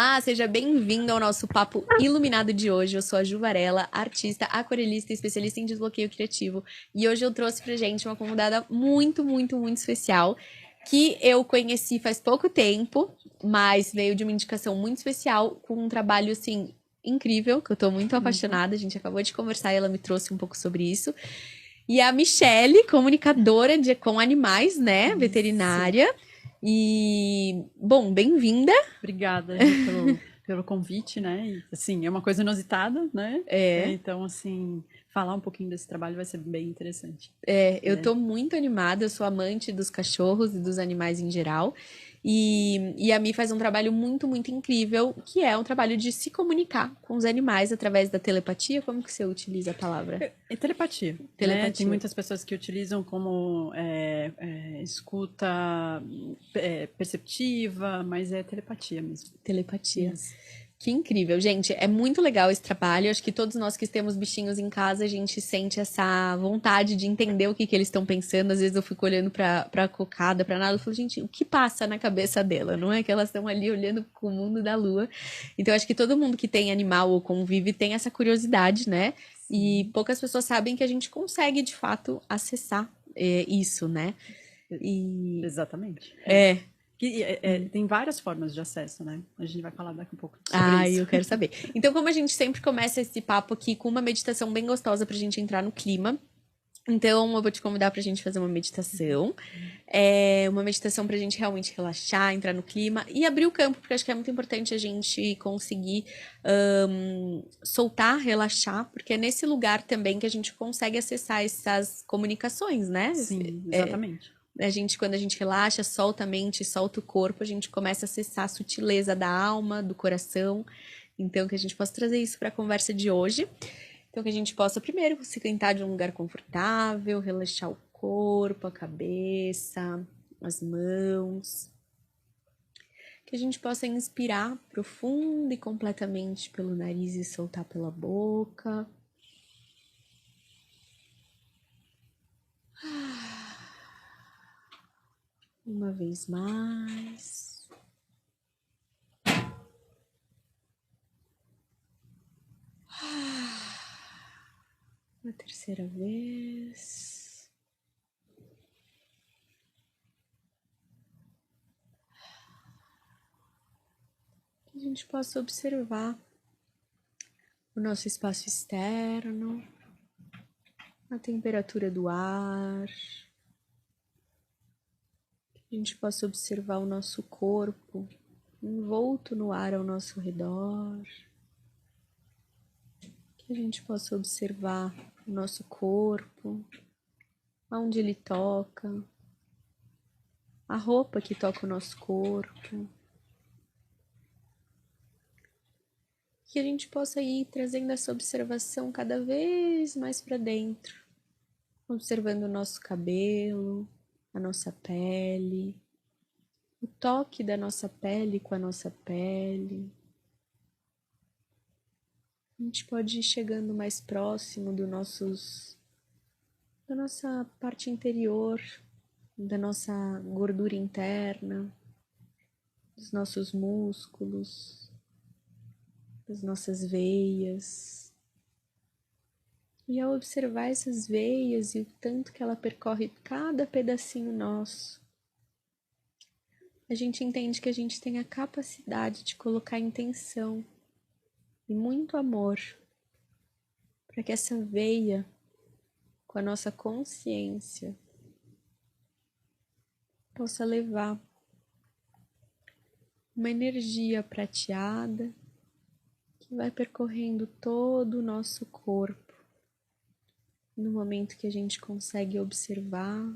Olá, seja bem-vindo ao nosso papo iluminado de hoje. Eu sou a Ju Varela, artista, aquarelista e especialista em desbloqueio criativo. E hoje eu trouxe pra gente uma convidada muito especial, que eu conheci faz pouco tempo, mas veio de uma indicação muito especial, com um trabalho, assim, incrível, que eu tô muito apaixonada. A gente acabou de conversar e ela me trouxe um pouco sobre isso. E a Michelle, comunicadora com animais, né? Veterinária. E, bom, bem-vinda. Obrigada, Ju, pelo convite, né? E, assim, é uma coisa inusitada, né? Então, assim, falar um pouquinho desse trabalho vai ser bem interessante. Eu tô muito animada, eu sou amante dos cachorros e dos animais em geral. E a Mi faz um trabalho muito incrível, que é um trabalho de se comunicar com os animais através da telepatia. Como que você utiliza a palavra? É telepatia, né? Tem muitas pessoas que utilizam como escuta perceptiva, mas é telepatia mesmo. Telepatia. Que incrível, gente. É muito legal esse trabalho. Acho que todos nós que temos bichinhos em casa, a gente sente essa vontade de entender o que eles estão pensando. Às vezes eu fico olhando pra cocada, pra nada, eu falo, gente, o que passa na cabeça dela? Não é que elas estão ali olhando pro mundo da lua. Então, acho que todo mundo que tem animal ou convive tem essa curiosidade, né? E poucas pessoas sabem que a gente consegue, de fato, acessar isso, né? Exatamente. Que tem várias formas de acesso, né? A gente vai falar daqui a pouco sobre isso. Eu quero saber. Então, como a gente sempre começa esse papo aqui com uma meditação bem gostosa pra gente entrar no clima, então eu vou te convidar pra gente fazer uma meditação. Uma meditação pra gente realmente relaxar, entrar no clima e abrir o campo, porque acho que é muito importante a gente conseguir soltar, relaxar, porque é nesse lugar também que a gente consegue acessar essas comunicações, né? Sim, exatamente. Quando a gente relaxa, solta a mente, solta o corpo, a gente começa a acessar a sutileza da alma, do coração. Então, que a gente possa trazer isso para a conversa de hoje. Então, que a gente possa, primeiro, se sentar de um lugar confortável, relaxar o corpo, a cabeça, as mãos. Que a gente possa inspirar profundo e completamente pelo nariz e soltar pela boca. Uma vez mais. Uma terceira vez. Que a gente possa observar o nosso espaço externo, a temperatura do ar. Que a gente possa observar o nosso corpo envolto no ar ao nosso redor. Que a gente possa observar o nosso corpo, aonde ele toca, a roupa que toca o nosso corpo. Que a gente possa ir trazendo essa observação cada vez mais para dentro, observando o nosso cabelo, a nossa pele, o toque da nossa pele com a nossa pele. A gente pode ir chegando mais próximo da nossa parte interior, da nossa gordura interna, dos nossos músculos, das nossas veias. E ao observar essas veias e o tanto que ela percorre cada pedacinho nosso, a gente entende que a gente tem a capacidade de colocar intenção e muito amor para que essa veia, com a nossa consciência, possa levar uma energia prateada que vai percorrendo todo o nosso corpo. No momento que a gente consegue observar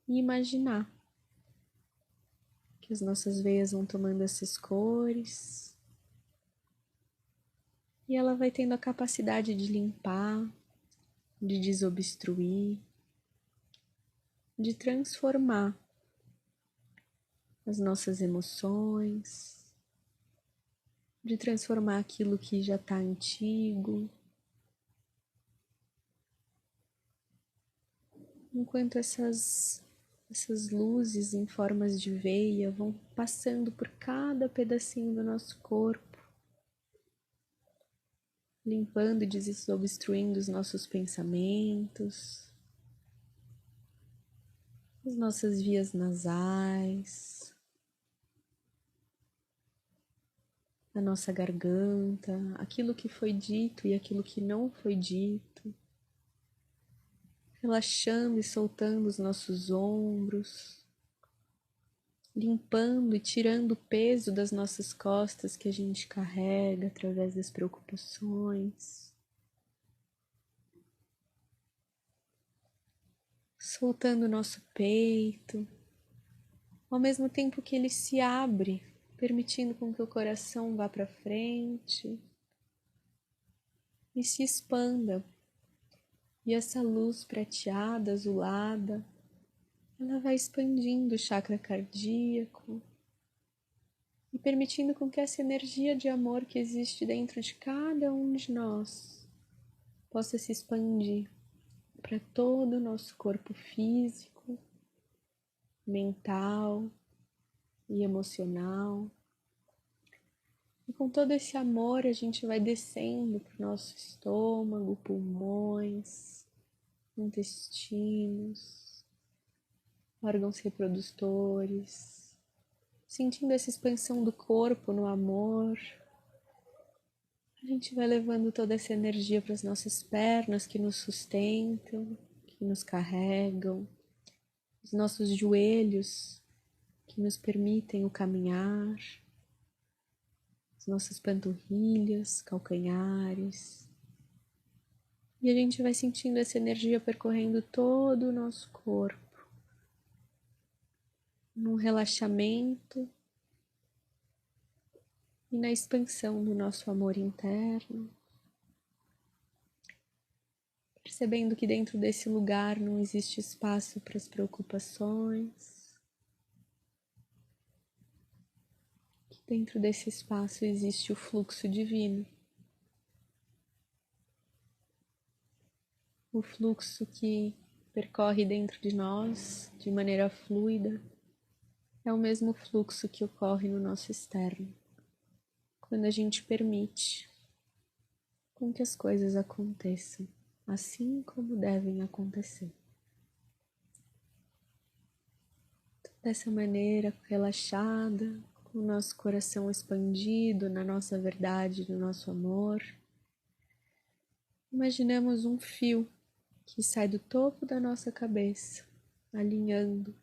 e imaginar que as nossas veias vão tomando essas cores e ela vai tendo a capacidade de limpar, de desobstruir, de transformar as nossas emoções, de transformar aquilo que já está antigo. Enquanto essas Essas luzes em formas de veia vão passando por cada pedacinho do nosso corpo, limpando e desobstruindo os nossos pensamentos, as nossas vias nasais, a nossa garganta, aquilo que foi dito e aquilo que não foi dito, relaxando e soltando os nossos ombros, limpando e tirando o peso das nossas costas que a gente carrega através das preocupações, soltando o nosso peito, ao mesmo tempo que ele se abre, permitindo com que o coração vá para frente e se expanda. E essa luz prateada, azulada, ela vai expandindo o chakra cardíaco e permitindo com que essa energia de amor que existe dentro de cada um de nós possa se expandir para todo o nosso corpo físico, mental e emocional. E com todo esse amor a gente vai descendo para o nosso estômago, pulmões, intestinos, órgãos reprodutores, sentindo essa expansão do corpo no amor. A gente vai levando toda essa energia para as nossas pernas que nos sustentam, que nos carregam, os nossos joelhos que nos permitem o caminhar, as nossas panturrilhas, calcanhares. E a gente vai sentindo essa energia percorrendo todo o nosso corpo, num relaxamento e na expansão do nosso amor interno, percebendo que dentro desse lugar não existe espaço para as preocupações, que dentro desse espaço existe o fluxo divino, o fluxo que percorre dentro de nós de maneira fluida, é o mesmo fluxo que ocorre no nosso externo, quando a gente permite com que as coisas aconteçam assim como devem acontecer. Dessa maneira, relaxada, com o nosso coração expandido na nossa verdade, no nosso amor, imaginemos um fio que sai do topo da nossa cabeça, alinhando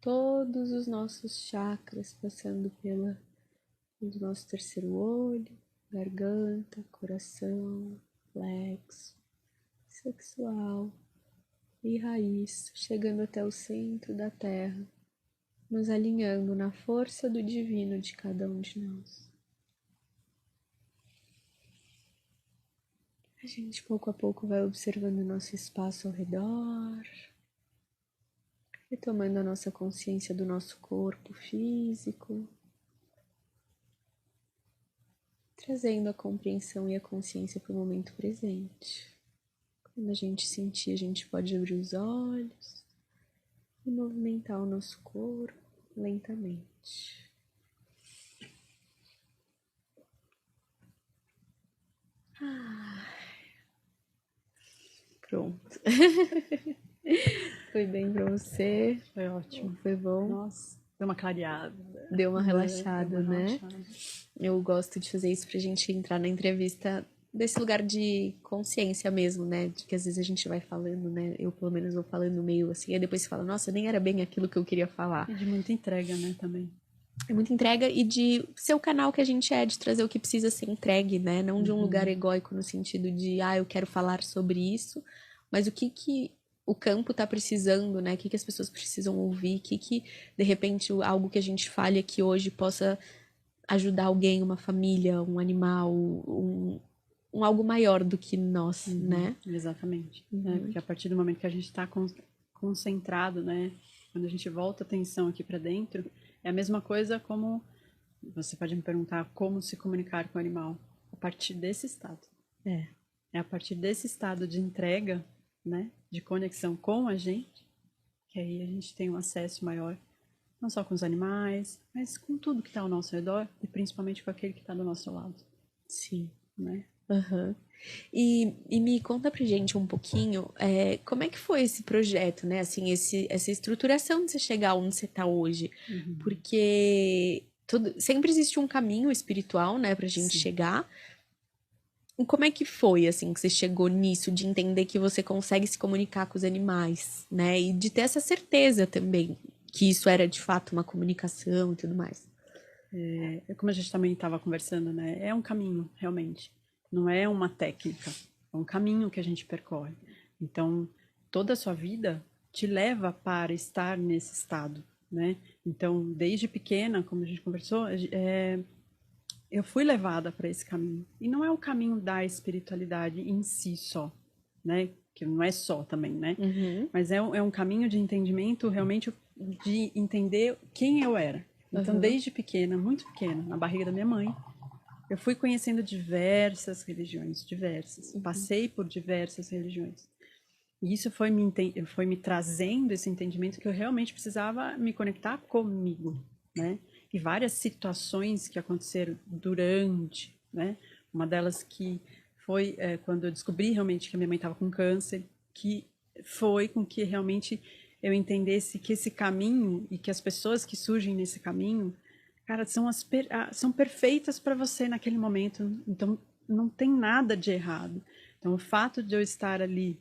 todos os nossos chakras, passando pelo nosso terceiro olho, garganta, coração, plexo, sexual e raiz, chegando até o centro da Terra, nos alinhando na força do divino de cada um de nós. A gente pouco a pouco vai observando o nosso espaço ao redor, retomando a nossa consciência do nosso corpo físico, trazendo a compreensão e a consciência para o momento presente. Quando a gente sentir, a gente pode abrir os olhos e movimentar o nosso corpo lentamente. Pronto. Foi bem pra você? Foi ótimo. Foi bom? Nossa, deu uma clareada. Deu uma relaxada, deu uma né? relaxada. Eu gosto de fazer isso pra gente entrar na entrevista desse lugar de consciência mesmo, né? De que às vezes a gente vai falando, né? Eu pelo menos vou falando meio assim, aí depois você fala, nossa, nem era bem aquilo que eu queria falar. E de muita entrega, né, também. É muita entrega e de ser o canal que a gente é, de trazer o que precisa ser entregue, né? Não de um lugar egóico no sentido de, eu quero falar sobre isso, mas o que o campo tá precisando, né? O que as pessoas precisam ouvir, que de repente algo que a gente fale aqui hoje possa ajudar alguém, uma família, um animal, um algo maior do que nós, né? Exatamente. Né? Porque a partir do momento que a gente está concentrado, né? Quando a gente volta a atenção aqui para dentro, é a mesma coisa como você pode me perguntar como se comunicar com o animal. A partir desse estado. É a partir desse estado de entrega, né? De conexão com a gente, que aí a gente tem um acesso maior, não só com os animais, mas com tudo que está ao nosso redor e principalmente com aquele que está do nosso lado. Sim. Né? Uhum. E me conta pra gente um pouquinho, como é que foi esse projeto, né? Assim, essa estruturação de você chegar onde você tá hoje. Porque sempre existe um caminho espiritual, né, pra gente chegar. E como é que foi, assim, que você chegou nisso, de entender que você consegue se comunicar com os animais, né? E de ter essa certeza também, que isso era de fato uma comunicação e tudo mais. Como a gente também estava conversando, né? É um caminho, realmente. Não é uma técnica. É um caminho que a gente percorre. Então, toda a sua vida te leva para estar nesse estado, né? Então, desde pequena, como a gente conversou, eu fui levada para esse caminho. E não é o caminho da espiritualidade em si só, né? Que não é só também, né? Mas é um caminho de entendimento, realmente, de entender quem eu era. Então, desde pequena, muito pequena, na barriga da minha mãe, eu fui conhecendo diversas religiões, diversas. Passei por diversas religiões. E isso foi me trazendo esse entendimento que eu realmente precisava me conectar comigo, né? E várias situações que aconteceram durante, né? Uma delas que foi quando eu descobri realmente que a minha mãe estava com câncer, que foi com que realmente eu entendesse que esse caminho e que as pessoas que surgem nesse caminho, cara, são perfeitas para você naquele momento. Então, não tem nada de errado. Então, o fato de eu estar ali,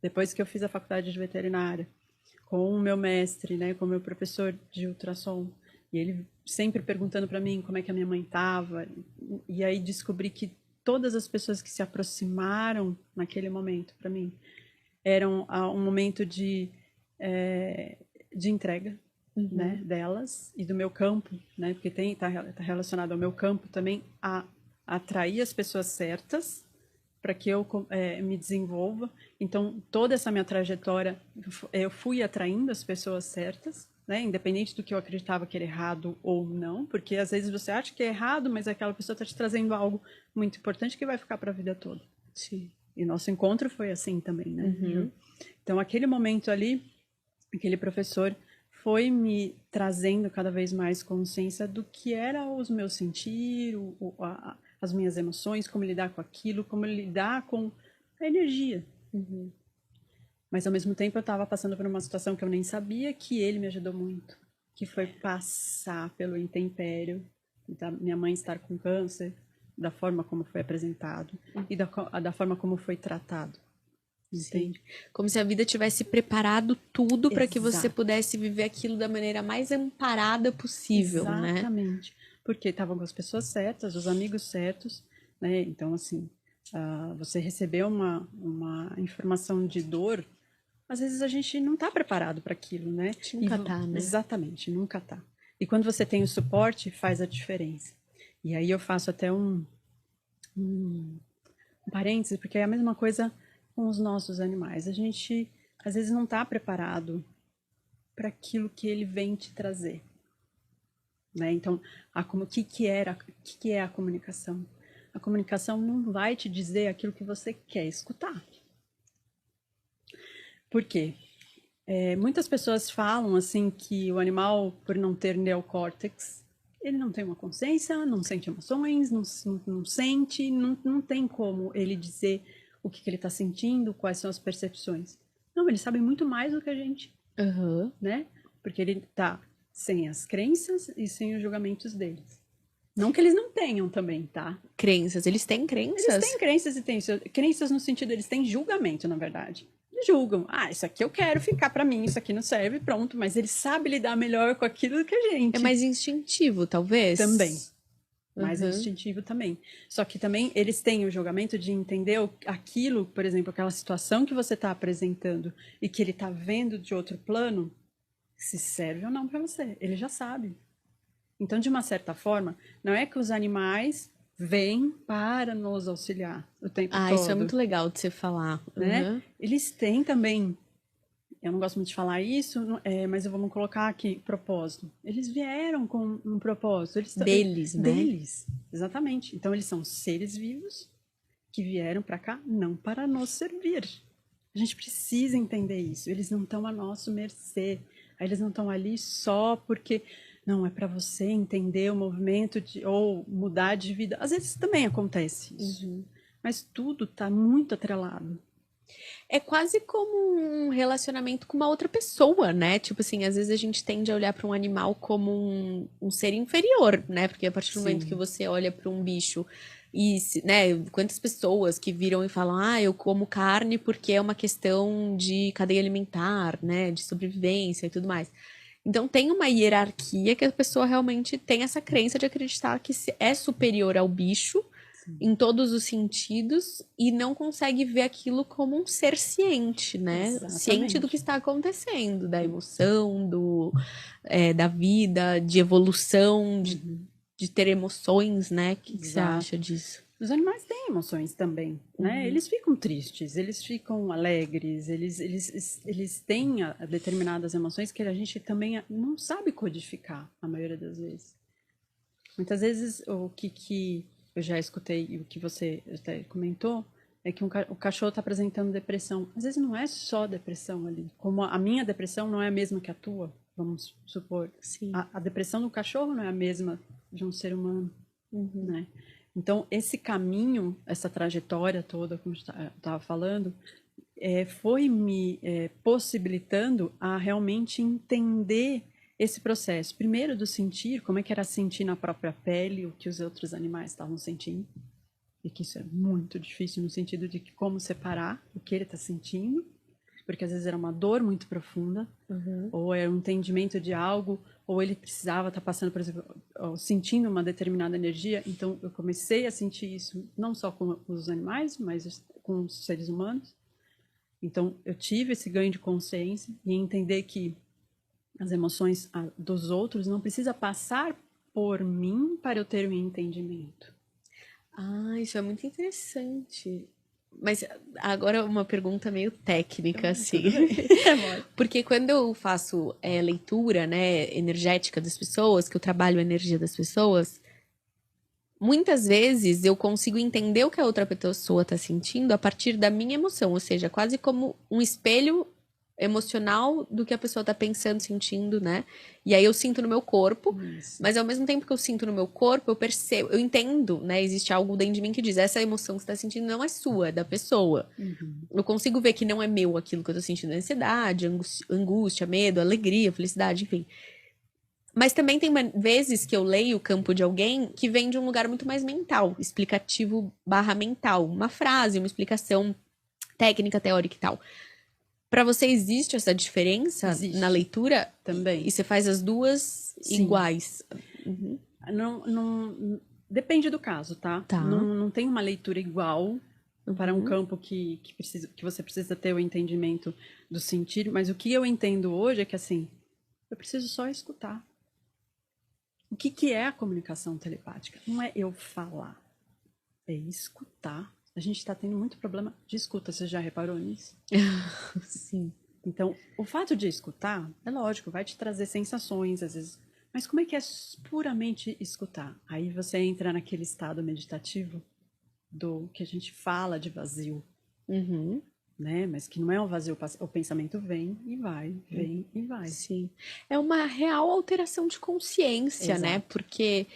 depois que eu fiz a faculdade de veterinária, com o meu mestre, né, com o meu professor de ultrassom, e ele sempre perguntando para mim como é que a minha mãe estava, e aí descobri que todas as pessoas que se aproximaram naquele momento para mim eram um momento de entrega, né, delas e do meu campo, né, porque tá relacionado ao meu campo também a atrair as pessoas certas para que eu me desenvolva. Então, toda essa minha trajetória, eu fui atraindo as pessoas certas, né? Independente do que eu acreditava que era errado ou não, porque às vezes você acha que é errado, mas aquela pessoa está te trazendo algo muito importante que vai ficar para a vida toda. Sim. E nosso encontro foi assim também, né? Então, aquele momento ali, aquele professor foi me trazendo cada vez mais consciência do que era os meus sentir, as minhas emoções, como lidar com aquilo, como lidar com a energia. Mas ao mesmo tempo eu estava passando por uma situação que eu nem sabia, que ele me ajudou muito, que foi passar pelo intempério da minha mãe estar com câncer, da forma como foi apresentado e da forma como foi tratado. Entende? Sim. Como se a vida tivesse preparado tudo para que você Exato. pudesse viver aquilo da maneira mais amparada possível, né? Exatamente. Porque estavam com as pessoas certas, os amigos certos, né? Então, assim, você recebeu uma informação de dor, às vezes a gente não está preparado para aquilo, né? Nunca tá, né? Exatamente, nunca tá. E quando você tem o suporte, faz a diferença. E aí eu faço até um parênteses, porque é a mesma coisa com os nossos animais. A gente, às vezes, não está preparado para aquilo que ele vem te trazer. Né? Então, o que é a comunicação? A comunicação não vai te dizer aquilo que você quer escutar. Por quê? Muitas pessoas falam assim que o animal, por não ter neocórtex, ele não tem uma consciência, não sente emoções, não sente, não tem como ele dizer o que ele está sentindo, quais são as percepções. Não, ele sabe muito mais do que a gente, né? Porque ele está sem as crenças e sem os julgamentos deles. Não que eles não tenham também, tá? Crenças. Eles têm crenças? Eles têm crenças e têm crenças no sentido, eles têm julgamento, na verdade. Eles julgam. Isso aqui eu quero ficar pra mim, isso aqui não serve, pronto. Mas eles sabem lidar melhor com aquilo do que a gente. É mais instintivo, talvez? Também. Mais instintivo também. Só que também eles têm o julgamento de entender aquilo, por exemplo, aquela situação que você está apresentando e que ele está vendo de outro plano, se serve ou não para você. Ele já sabe. Então, de uma certa forma, não é que os animais vêm para nos auxiliar o tempo todo. Isso é muito legal de você falar. Né? Eles têm também, eu não gosto muito de falar isso, mas vamos colocar aqui, propósito. Eles vieram com um propósito. Deles, né? Deles, exatamente. Então, eles são seres vivos que vieram para cá não para nos servir. A gente precisa entender isso. Eles não estão a nosso mercê. Aí eles não estão ali só porque não é para você entender o movimento ou mudar de vida. Às vezes também acontece isso, mas tudo está muito atrelado. É quase como um relacionamento com uma outra pessoa, né? Tipo assim, às vezes a gente tende a olhar para um animal como um ser inferior, né? Porque a partir do momento que você olha para um bicho e, né, quantas pessoas que viram e falam, ah, eu como carne porque é uma questão de cadeia alimentar, né? De sobrevivência e tudo mais. Então tem uma hierarquia que a pessoa realmente tem essa crença de acreditar que é superior ao bicho em todos os sentidos e não consegue ver aquilo como um ser ciente, né? Exatamente. Ciente do que está acontecendo, da emoção, da vida, de evolução, de ter emoções, né? O que você acha disso? Os animais têm emoções também, né? Eles ficam tristes, eles ficam alegres, eles têm determinadas emoções que a gente também não sabe codificar, a maioria das vezes. Muitas vezes, o que eu já escutei e o que você até comentou é que o cachorro está apresentando depressão. Às vezes não é só depressão ali. Como a minha depressão não é a mesma que a tua, vamos supor. Sim. A depressão do cachorro não é a mesma de um ser humano, né? Então, esse caminho, essa trajetória toda, como eu estava falando, foi me possibilitando a realmente entender esse processo. Primeiro do sentir, como é que era sentir na própria pele o que os outros animais estavam sentindo. E que isso é muito difícil no sentido de que como separar o que ele está sentindo, porque às vezes era uma dor muito profunda, ou era um entendimento de algo, ou ele precisava estar passando, por exemplo, sentindo uma determinada energia. Então eu comecei a sentir isso não só com os animais, mas com os seres humanos. Então eu tive esse ganho de consciência e entender que as emoções dos outros não precisa passar por mim para eu ter um entendimento. Ah, isso é muito interessante. Mas agora uma pergunta meio técnica, assim. Porque quando eu faço leitura, né, energética das pessoas, que eu trabalho a energia das pessoas, muitas vezes eu consigo entender o que a outra pessoa está sentindo a partir da minha emoção, ou seja, quase como um espelho emocional do que a pessoa tá pensando, sentindo, né? E aí eu sinto no meu corpo, mas ao mesmo tempo que eu sinto no meu corpo, eu percebo, eu entendo, né? Existe algo dentro de mim que diz, essa emoção que você tá sentindo não é sua, é da pessoa. Eu consigo ver que não é meu aquilo que eu tô sentindo, ansiedade, angústia, medo, alegria, felicidade, enfim. Mas também tem vezes que eu leio o campo de alguém que vem de um lugar muito mais mental, explicativo / mental. Uma frase, uma explicação técnica, teórica e tal. Para você existe essa diferença na leitura? Também. E você faz as duas iguais? Não, depende do caso, tá? Não tem uma leitura igual para um campo que você precisa ter o entendimento do sentir, mas o que eu entendo hoje é que, assim, eu preciso só escutar. O que é a comunicação telepática? Não é eu falar, é escutar. A gente está tendo muito problema de escuta, você já reparou nisso? Sim. Então, o fato de escutar, é lógico, vai te trazer sensações, às vezes. Mas como é que é puramente escutar? Aí você entra naquele estado meditativo do que a gente fala de vazio. Né? Mas que não é um vazio, o pensamento vem e vai, vem e vai. Sim. É uma real alteração de consciência, né? Porque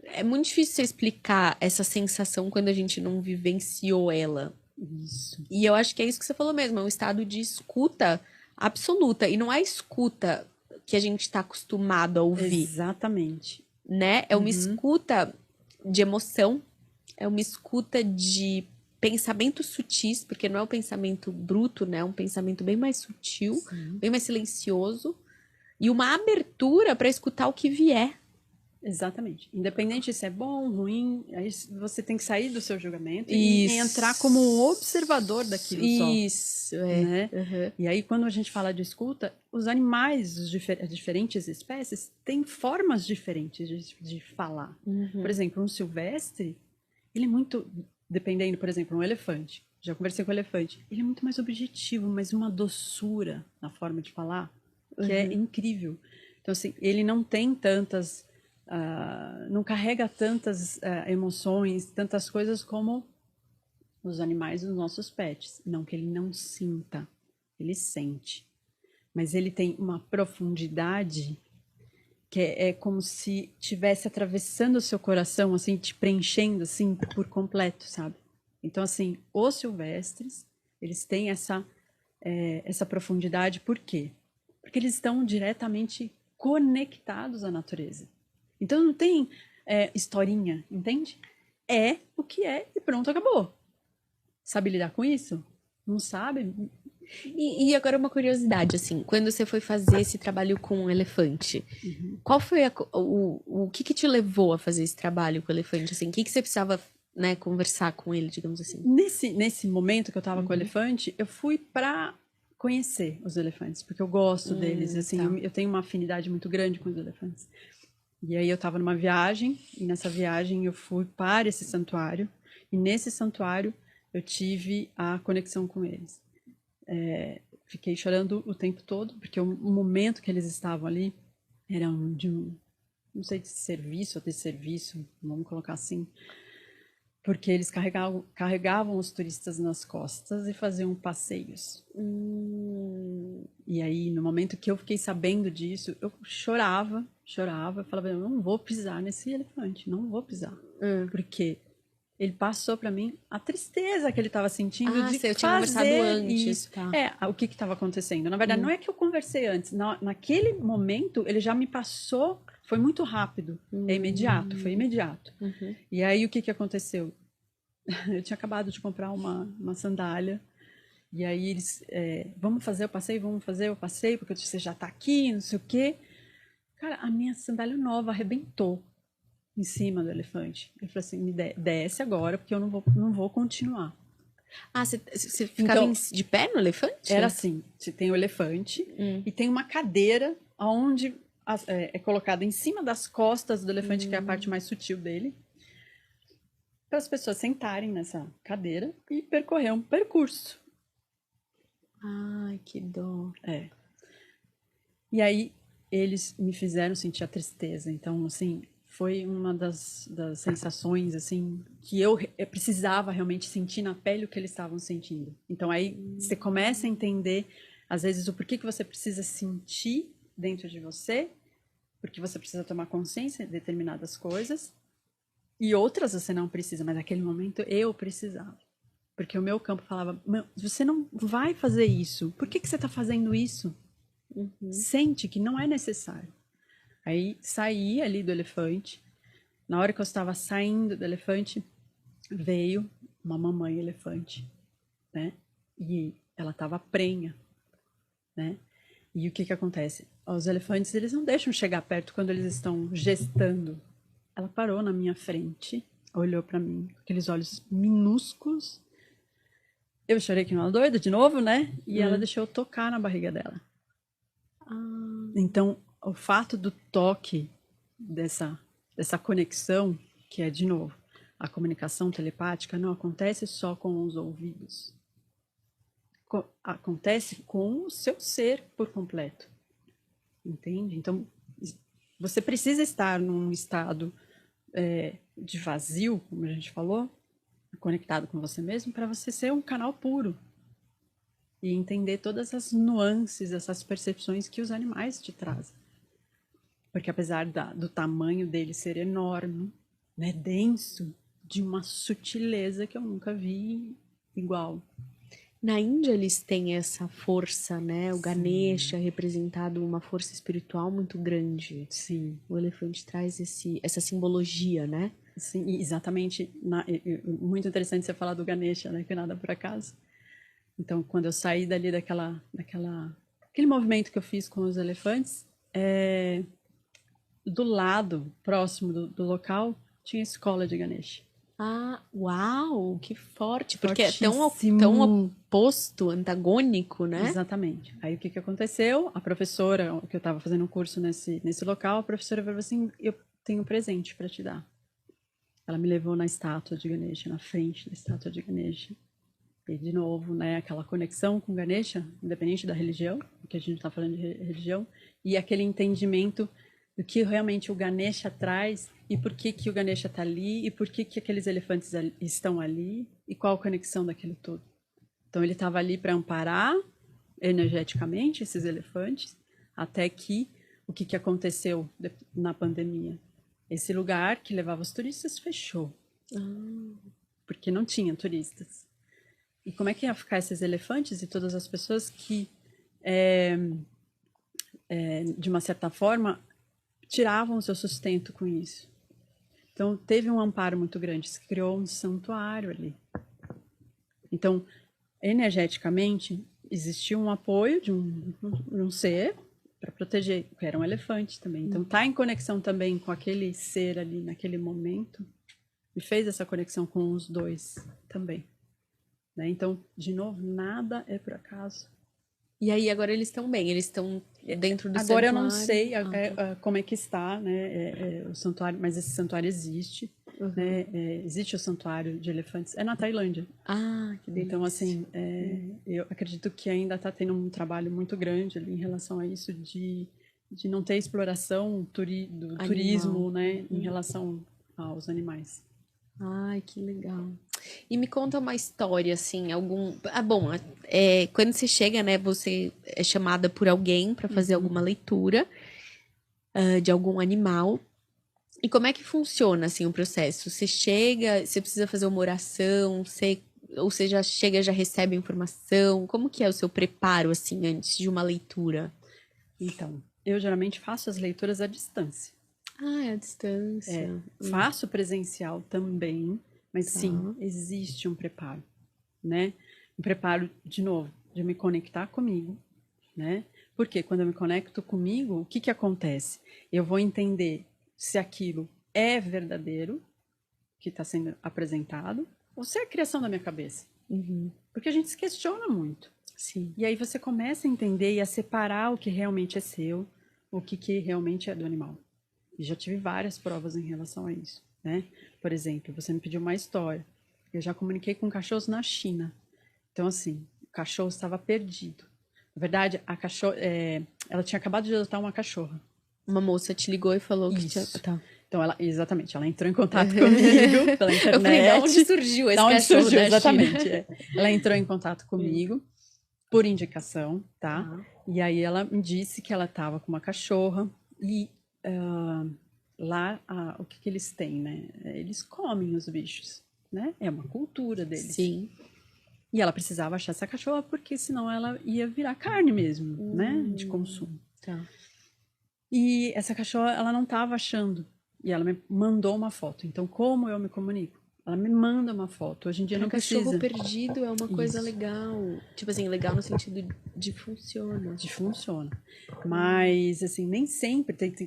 é muito difícil você explicar essa sensação quando a gente não vivenciou ela. Isso. E eu acho que é isso que você falou mesmo, é um estado de escuta absoluta. E não é escuta que a gente está acostumado a ouvir. Exatamente. Né? É uma escuta de emoção, é uma escuta de pensamentos sutis, porque não é um pensamento bruto, né? É um pensamento bem mais sutil, bem mais silencioso, e uma abertura para escutar o que vier. Exatamente. Independente se é bom, ruim, aí você tem que sair do seu julgamento e entrar como um observador daquilo só. Isso, né? E aí, quando a gente fala de escuta, os animais, as diferentes espécies, têm formas diferentes de falar. Por exemplo, um silvestre, ele é muito, dependendo, por exemplo, um elefante. Já conversei com o elefante. Ele é muito mais objetivo, mas uma doçura na forma de falar, que é incrível. Então, assim, ele não tem tantas... não carrega tantas emoções, tantas coisas como os animais dos nossos pets. Não que ele não sinta, ele sente. Mas ele tem uma profundidade que é como se estivesse atravessando o seu coração, assim, te preenchendo, assim, por completo, sabe? Então, assim, os silvestres, eles têm essa profundidade, por quê? Porque eles estão diretamente conectados à natureza. Então, não tem historinha, entende? É o que é e pronto, acabou. Sabe lidar com isso? Não sabe? E agora uma curiosidade, assim, quando você foi fazer esse trabalho com o elefante, qual foi o que te levou a fazer esse trabalho com o elefante, assim? O que você precisava, né, conversar com ele, digamos assim? Nesse momento que eu tava com o elefante, eu fui pra conhecer os elefantes, porque eu gosto deles, assim, tá. eu tenho uma afinidade muito grande com os elefantes. E aí eu tava numa viagem, e nessa viagem eu fui para esse santuário, e nesse santuário eu tive a conexão com eles. Fiquei chorando o tempo todo, porque o momento que eles estavam ali era não sei, de serviço ou de serviço, vamos colocar assim, porque eles carregavam os turistas nas costas e faziam passeios. E aí, no momento que eu fiquei sabendo disso, eu chorava, falava, eu não vou pisar nesse elefante, não vou pisar. Porque ele passou para mim a tristeza que ele estava sentindo de eu tinha conversado fazer antes, isso. tá. O que estava acontecendo? Na verdade, não é que eu conversei antes. Naquele momento, ele já me passou, foi muito rápido. É imediato, foi imediato. E aí, o que aconteceu? Eu tinha acabado de comprar uma sandália. E aí eles, vamos fazer o passeio, porque você já tá aqui, não sei o quê. Cara, a minha sandália nova arrebentou em cima do elefante. Ele falou assim, me desce agora, porque eu não vou continuar. Você ficava Então, de pé no elefante? era assim, você tem o elefante e tem uma cadeira onde é colocada em cima das costas do elefante, que é a parte mais sutil dele, para as pessoas sentarem nessa cadeira e percorrer um percurso. Ai, que dó. E aí eles me fizeram sentir a tristeza. Então, assim, foi uma das sensações, assim, que eu precisava realmente sentir na pele o que eles estavam sentindo. Então, aí você começa a entender, às vezes, o porquê que você precisa sentir dentro de você, porque você precisa tomar consciência de determinadas coisas, e outras você não precisa, mas naquele momento eu precisava. Porque o meu campo falava, você não vai fazer isso. Por que você está fazendo isso? Sente que não é necessário. Aí saí ali do elefante. Na hora que eu estava saindo do elefante, veio uma mamãe elefante, né? E ela estava prenha, né? E o que acontece? Os elefantes, eles não deixam chegar perto quando eles estão gestando. Ela parou na minha frente, olhou para mim com aqueles olhos minúsculos. Eu chorei que uma doida de novo, né? E ela deixou eu tocar na barriga dela. Então, o fato do toque, dessa conexão, que é, de novo, a comunicação telepática, não acontece só com os ouvidos. Acontece com o seu ser por completo. Entende? Então, você precisa estar num estado de vazio, como a gente falou, conectado com você mesmo, para você ser um canal puro. E entender todas as nuances, essas percepções que os animais te trazem. Porque apesar do tamanho dele ser enorme, né, denso, de uma sutileza que eu nunca vi igual. Na Índia eles têm essa força, né? O Ganesha representado uma força espiritual muito grande. Sim. O elefante traz essa simbologia, né? Sim, exatamente. Muito interessante você falar do Ganesha, né? Que nada por acaso. Então, quando eu saí dali aquele movimento que eu fiz com os elefantes, do lado, próximo do local, tinha escola de Ganesha. Ah, uau, que forte. Porque é tão oposto, antagônico, né? Exatamente. Aí o que aconteceu? A professora, que eu estava fazendo um curso nesse local, a professora falou assim, eu tenho um presente para te dar. Ela me levou na estátua de Ganesha, na frente da estátua de Ganesha. E, de novo, né, aquela conexão com Ganesha, independente da religião, porque a gente está falando de religião, e aquele entendimento do que realmente o Ganesha traz e por que que o Ganesha está ali, e por que que aqueles elefantes estão ali, e qual a conexão daquilo todo. Então ele estava ali para amparar energeticamente esses elefantes, até que o que aconteceu na pandemia? Esse lugar que levava os turistas fechou, porque não tinha turistas. E como é que ia ficar esses elefantes e todas as pessoas que, de uma certa forma, tiravam o seu sustento com isso? Então, teve um amparo muito grande, se criou um santuário ali. Então, energeticamente, existiu um apoio de um ser para proteger, que era um elefante também. Então, tá em conexão também com aquele ser ali naquele momento, e fez essa conexão com os dois também. Né? Então, de novo, nada é por acaso. E aí agora eles estão bem, eles estão dentro do Agora santuário. Eu não sei como é que está, né, o santuário, mas esse santuário existe. Né, existe o santuário de elefantes, é na Tailândia. Que delícia. Então, assim, eu acredito que ainda está tendo um trabalho muito grande ali em relação a isso de não ter exploração do turismo, né, em relação aos animais. Ai, que legal. E me conta uma história, assim, algum... bom, quando você chega, né, você é chamada por alguém para fazer alguma leitura de algum animal. E como é que funciona, assim, o processo? Você chega, você precisa fazer uma oração, ou você já chega, já recebe informação? Como que é o seu preparo, assim, antes de uma leitura? Então, eu geralmente faço as leituras à distância. É à distância. Faço presencial também, mas sim, existe um preparo, né? Um preparo, de novo, de me conectar comigo, né? Porque quando eu me conecto comigo, o que acontece? Eu vou entender se aquilo é verdadeiro, que está sendo apresentado, ou se é a criação da minha cabeça. Porque a gente se questiona muito. Sim. E aí você começa a entender e a separar o que realmente é seu, o que realmente é do animal. E já tive várias provas em relação a isso, né? Por exemplo, você me pediu uma história. Eu já comuniquei com cachorros na China. Então, assim, o cachorro estava perdido. Na verdade, a cachorra, ela tinha acabado de adotar uma cachorra. Uma moça te ligou e falou que Isso. tinha... Tá. Então, exatamente, ela entrou em contato comigo pela internet. Eu falei, da onde surgiu esse cachorro da exatamente, China? Ela entrou em contato comigo por indicação, tá? E aí ela me disse que ela estava com uma cachorra e lá, o que eles têm, né? Eles comem os bichos, né? É uma cultura deles. Sim. E ela precisava achar essa cachorra porque senão ela ia virar carne mesmo, né? De consumo. Tá. E essa cachorra, ela não estava achando. E ela me mandou uma foto. Então, como eu me comunico? Ela me manda uma foto. Hoje em dia não precisa. Cachorro perdido é uma coisa legal. Tipo assim, legal no sentido de funciona. De funciona. Mas, assim, nem sempre tem que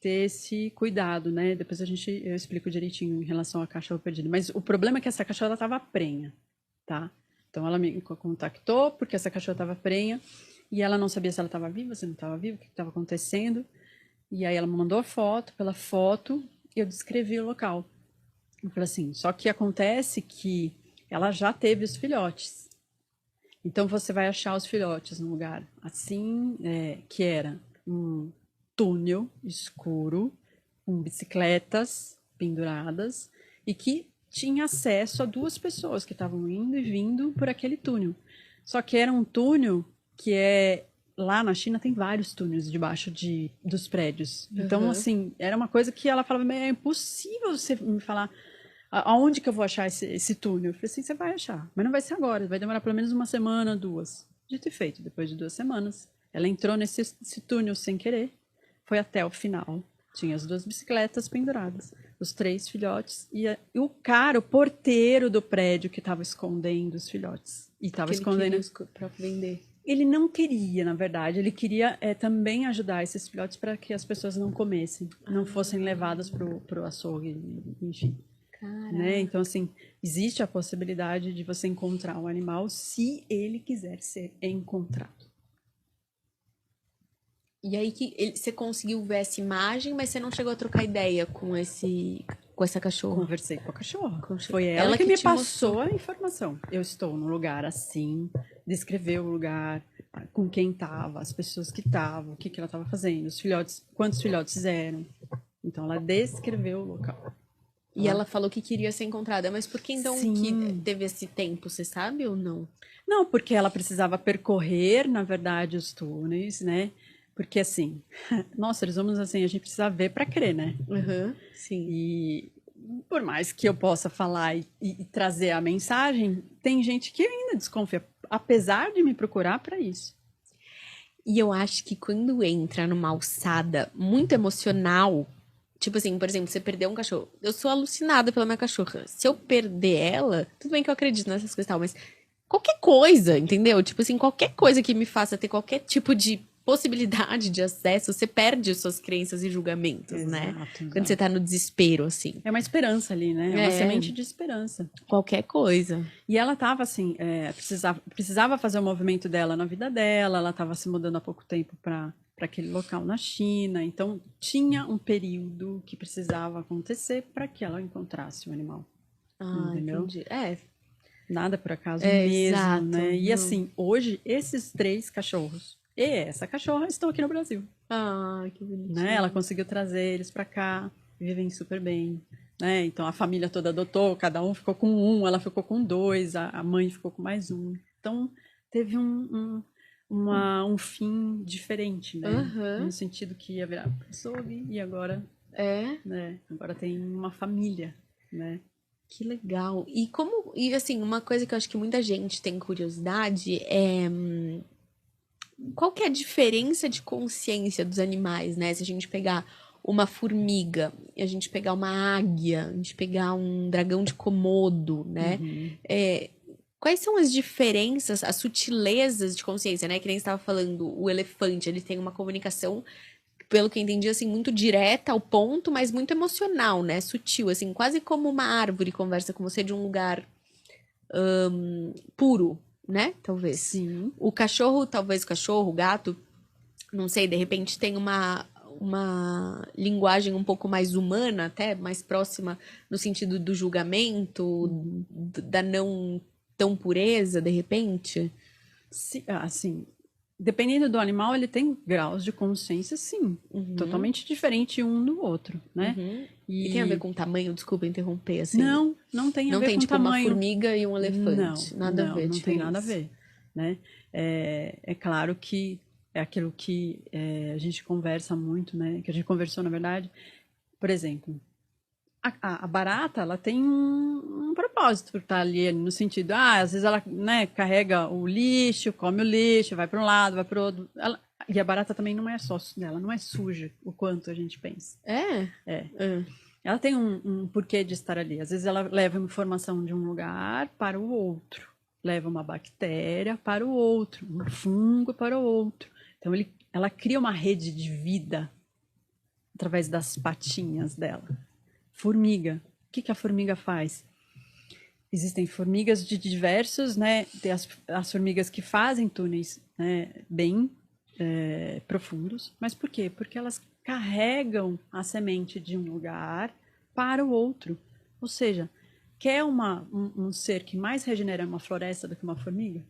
ter esse cuidado, né? Depois eu explico direitinho em relação a cachorro perdido. Mas o problema é que essa cachorra estava prenha, tá? Então, ela me contactou porque essa cachorra estava prenha e ela não sabia se ela estava viva, se não estava viva, o que estava acontecendo. E aí ela me mandou a foto, pela foto eu descrevi o local. Eu falei assim, só que acontece que ela já teve os filhotes. Então você vai achar os filhotes num lugar assim, que era um túnel escuro, com bicicletas penduradas, e que tinha acesso a 2 pessoas que estavam indo e vindo por aquele túnel. Só que era um túnel que lá na China tem vários túneis debaixo dos prédios. Então, assim, era uma coisa que ela falava, é impossível você me falar aonde que eu vou achar esse túnel. Eu falei assim, você vai achar, mas não vai ser agora, vai demorar pelo menos 1 semana, 2. Dito e feito, depois de 2 semanas, ela entrou nesse túnel sem querer, foi até o final. Tinha as 2 bicicletas penduradas, os 3 filhotes e o cara, o porteiro do prédio que estava escondendo os filhotes. E estava escondendo para vender. Ele não queria, na verdade, ele queria também ajudar esses filhotes para que as pessoas não comessem, não fossem levadas pro açougue, enfim. Né? Então, assim, existe a possibilidade de você encontrar o animal se ele quiser ser encontrado. E aí você conseguiu ver essa imagem, mas você não chegou a trocar ideia com essa cachorra? Conversei com a cachorra. Foi ela que me passou a informação. Eu estou num lugar assim, descreveu o lugar, com quem estava, as pessoas que estavam, o que ela estava fazendo, os filhotes, quantos filhotes eram, Então ela descreveu o local. E ela falou que queria ser encontrada, mas por que então Sim. que teve esse tempo, você sabe ou não? Não, porque ela precisava percorrer, na verdade, os túneis, né? Porque assim, nós seres humanos, assim, a gente precisa ver para crer, né? Sim. E por mais que eu possa falar e trazer a mensagem, tem gente que ainda desconfia, apesar de me procurar para isso. E eu acho que quando entra numa alçada muito emocional, tipo assim, por exemplo, você perdeu um cachorro. Eu sou alucinada pela minha cachorra. Se eu perder ela, tudo bem que eu acredito nessas coisas e tal, mas qualquer coisa, entendeu? Tipo assim, qualquer coisa que me faça ter qualquer tipo de possibilidade de acesso, você perde suas crenças e julgamentos, né? Quando você tá no desespero, assim. É uma esperança ali, né? É uma semente de esperança. Qualquer coisa. E ela tava assim, precisava fazer o movimento dela na vida dela, ela estava se mudando há pouco tempo para aquele local na China, então tinha um período que precisava acontecer para que ela encontrasse o animal. Entendeu? Entendi. Nada por acaso mesmo, exato, né? E não. assim, hoje esses 3 cachorros e essa cachorra estão aqui no Brasil. Que bonitinho. Né? Ela conseguiu trazer eles para cá, vivem super bem. Né? Então a família toda adotou, cada um ficou com um, ela ficou com 2, a mãe ficou com mais um. Então teve um fim diferente, né? No sentido que ia virar açougue e agora, né? Agora tem uma família, né? Que legal. E assim, uma coisa que eu acho que muita gente tem curiosidade é qual que é a diferença de consciência dos animais, né? Se a gente pegar uma formiga, a gente pegar uma águia, a gente pegar um dragão de Komodo, né? Quais são as diferenças, as sutilezas de consciência, né? Que nem você estava falando, o elefante, ele tem uma comunicação, pelo que eu entendi, assim, muito direta ao ponto, mas muito emocional, né? Sutil, assim, quase como uma árvore conversa com você de um lugar puro, né? Talvez. Sim. O cachorro, talvez o cachorro, o gato, não sei, de repente tem uma linguagem um pouco mais humana, até mais próxima no sentido do julgamento, da não tão pureza, de repente. Assim, dependendo do animal, ele tem graus de consciência, sim. Totalmente diferente um do outro, né? E tem a ver com tamanho? Desculpa interromper, assim. Não tem a ver tem, com tipo, tamanho. uma formiga e um elefante. Nada a ver, não tem nada a ver, né? É claro que é aquilo que a gente conversa muito, né? Que a gente conversou, na verdade. Por exemplo, a barata, ela tem um propósito por estar ali, no sentido, às vezes ela, né, carrega o lixo, come o lixo, vai para um lado, vai para o outro. E a barata também não é só dela, não é suja o quanto a gente pensa. Ela tem um porquê de estar ali. Às vezes ela leva informação de um lugar para o outro, leva uma bactéria para o outro, um fungo para o outro. Então ela cria uma rede de vida através das patinhas dela. Formiga. O que a formiga faz? Existem formigas de diversos, né? Tem as formigas que fazem túneis, né, bem profundos. Mas por quê? Porque elas carregam a semente de um lugar para o outro. Ou seja, quer um ser que mais regenera uma floresta do que uma formiga?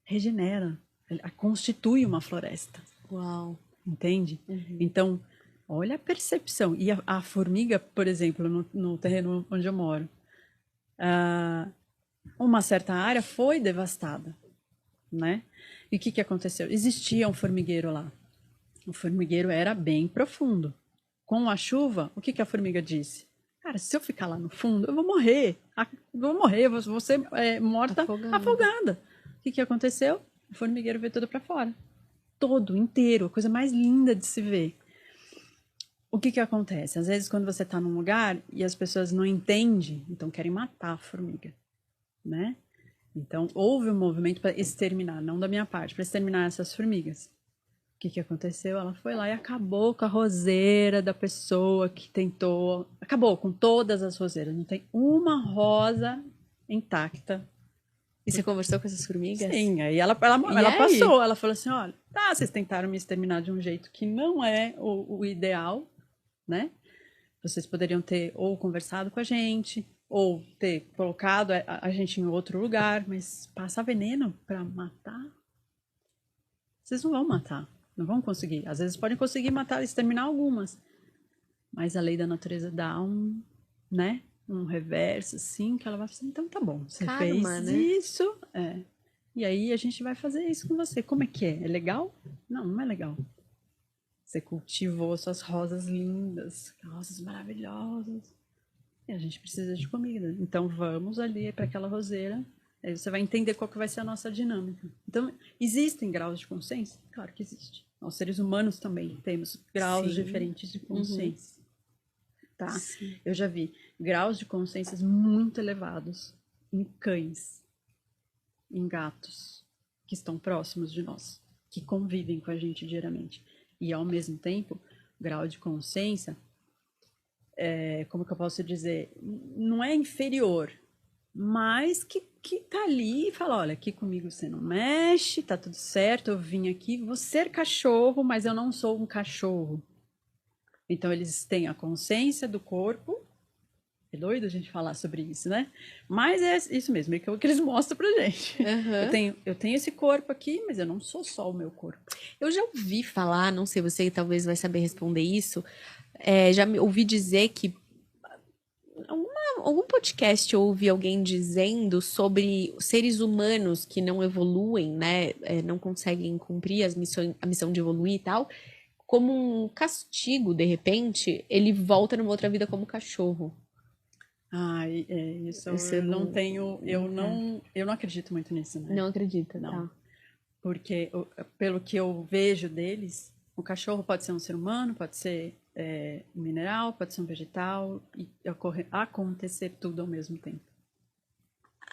Regenera. Ela constitui uma floresta. Uau. Entende? Então, olha a percepção. E a formiga, por exemplo, no terreno onde eu moro, uma certa área foi devastada, né? E o que aconteceu? Existia um formigueiro lá. O formigueiro era bem profundo. Com a chuva, o que a formiga disse? Cara, se eu ficar lá no fundo, eu vou morrer. Vou ser morta afogada. O que aconteceu? O formigueiro veio todo para fora. Todo, inteiro. A coisa mais linda de se ver. O que acontece? Às vezes, quando você está num lugar e as pessoas não entendem, então querem matar a formiga, né? Então, houve um movimento para exterminar, não da minha parte, para exterminar essas formigas. O que aconteceu? Ela foi lá e acabou com a roseira da pessoa que tentou... Acabou com todas as roseiras. Não tem uma rosa intacta. E você conversou com essas formigas? Sim, aí ela passou. Ela falou assim, olha, vocês tentaram me exterminar de um jeito que não é o ideal, né? Vocês poderiam ter ou conversado com a gente, ou ter colocado a gente em outro lugar, mas passar veneno para matar? Vocês não vão matar. Não vão conseguir. Às vezes podem conseguir matar, exterminar algumas. Mas a lei da natureza dá né? Um reverso, assim, que ela vai falar, então tá bom, você Karma, fez né? isso, e aí a gente vai fazer isso com você. Como é que é? É legal? Não, não é legal. Você cultivou suas rosas lindas, rosas maravilhosas. E a gente precisa de comida. Então vamos ali para aquela roseira. Aí você vai entender qual que vai ser a nossa dinâmica. Então, existem graus de consciência? Claro que existe. Nós seres humanos também temos graus Sim. diferentes de consciência. Tá? Sim. Eu já vi graus de consciências muito elevados em cães, em gatos, que estão próximos de nós, que convivem com a gente diariamente. E, ao mesmo tempo, grau de consciência, como que eu posso dizer, não é inferior, mas que tá ali e fala, olha, aqui comigo você não mexe, tá tudo certo, eu vim aqui, vou ser cachorro, mas eu não sou um cachorro. Então, eles têm a consciência do corpo. É doido a gente falar sobre isso, né? Mas é isso mesmo, é o que eles mostram pra gente. Uhum. Eu tenho esse corpo aqui, mas eu não sou só o meu corpo. Eu já ouvi falar, não sei, você talvez vai saber responder isso. Já me ouvi dizer que algum podcast eu ouvi alguém dizendo sobre seres humanos que não evoluem, né? Não conseguem cumprir a missão de evoluir e tal. Como um castigo, de repente, ele volta numa outra vida como cachorro. Isso Você eu não não, tenho, eu não acredito muito nisso, né? não acredita, Não, tá? porque pelo que eu vejo deles, o cachorro pode ser um ser humano, pode ser um mineral, pode ser um vegetal e acontecer tudo ao mesmo tempo.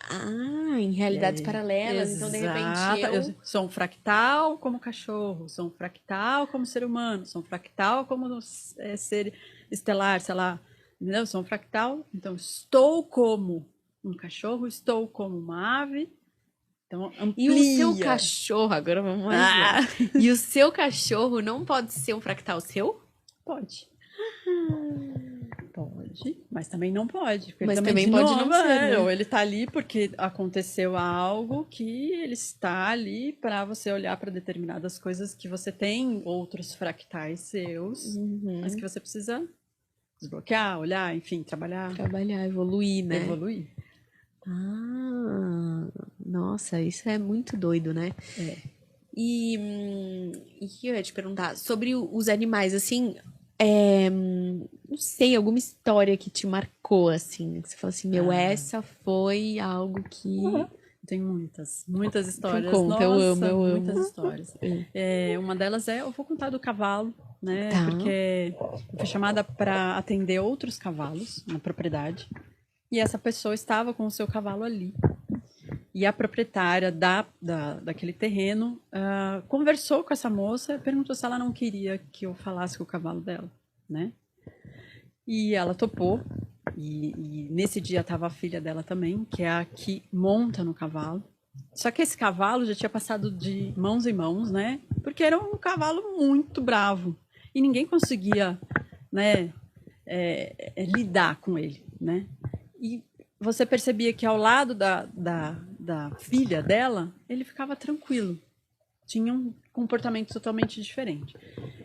Ah, em realidades paralelas. Então, de repente, Eu sou um fractal como cachorro, sou um fractal como ser humano, sou um fractal como ser estelar, sei lá. Entendeu? Sou um fractal, então estou como um cachorro, estou como uma ave. Então amplia. E o seu cachorro, agora vamos mais lá. E o seu cachorro não pode ser um fractal seu? Pode. Pode, mas também não pode. Mas ele também pode não ser, né? Ou ele tá ali porque aconteceu algo que ele está ali para você olhar para determinadas coisas que você tem outros fractais seus, mas que você precisa desbloquear, olhar, enfim, trabalhar. Trabalhar, evoluir, né? Evoluir. Nossa, isso é muito doido, né? É. E que eu ia te perguntar sobre os animais, assim, não sei, alguma história que te marcou, assim, que você falou assim, meu, essa foi algo que... Tem muitas histórias. Então conta, Nossa, eu amo. muitas histórias. Uma delas eu vou contar do cavalo, né? Tá. Porque eu fui chamada para atender outros cavalos na propriedade. E essa pessoa estava com o seu cavalo ali. E a proprietária daquele terreno conversou com essa moça e perguntou se ela não queria que eu falasse com o cavalo dela, né? E ela topou. E nesse dia estava a filha dela também, que é a que monta no cavalo. Só que esse cavalo já tinha passado de mãos em mãos, né? Porque era um cavalo muito bravo. E ninguém conseguia, né, lidar com ele, né? E você percebia que ao lado da filha dela, ele ficava tranquilo. Tinha um comportamento totalmente diferente.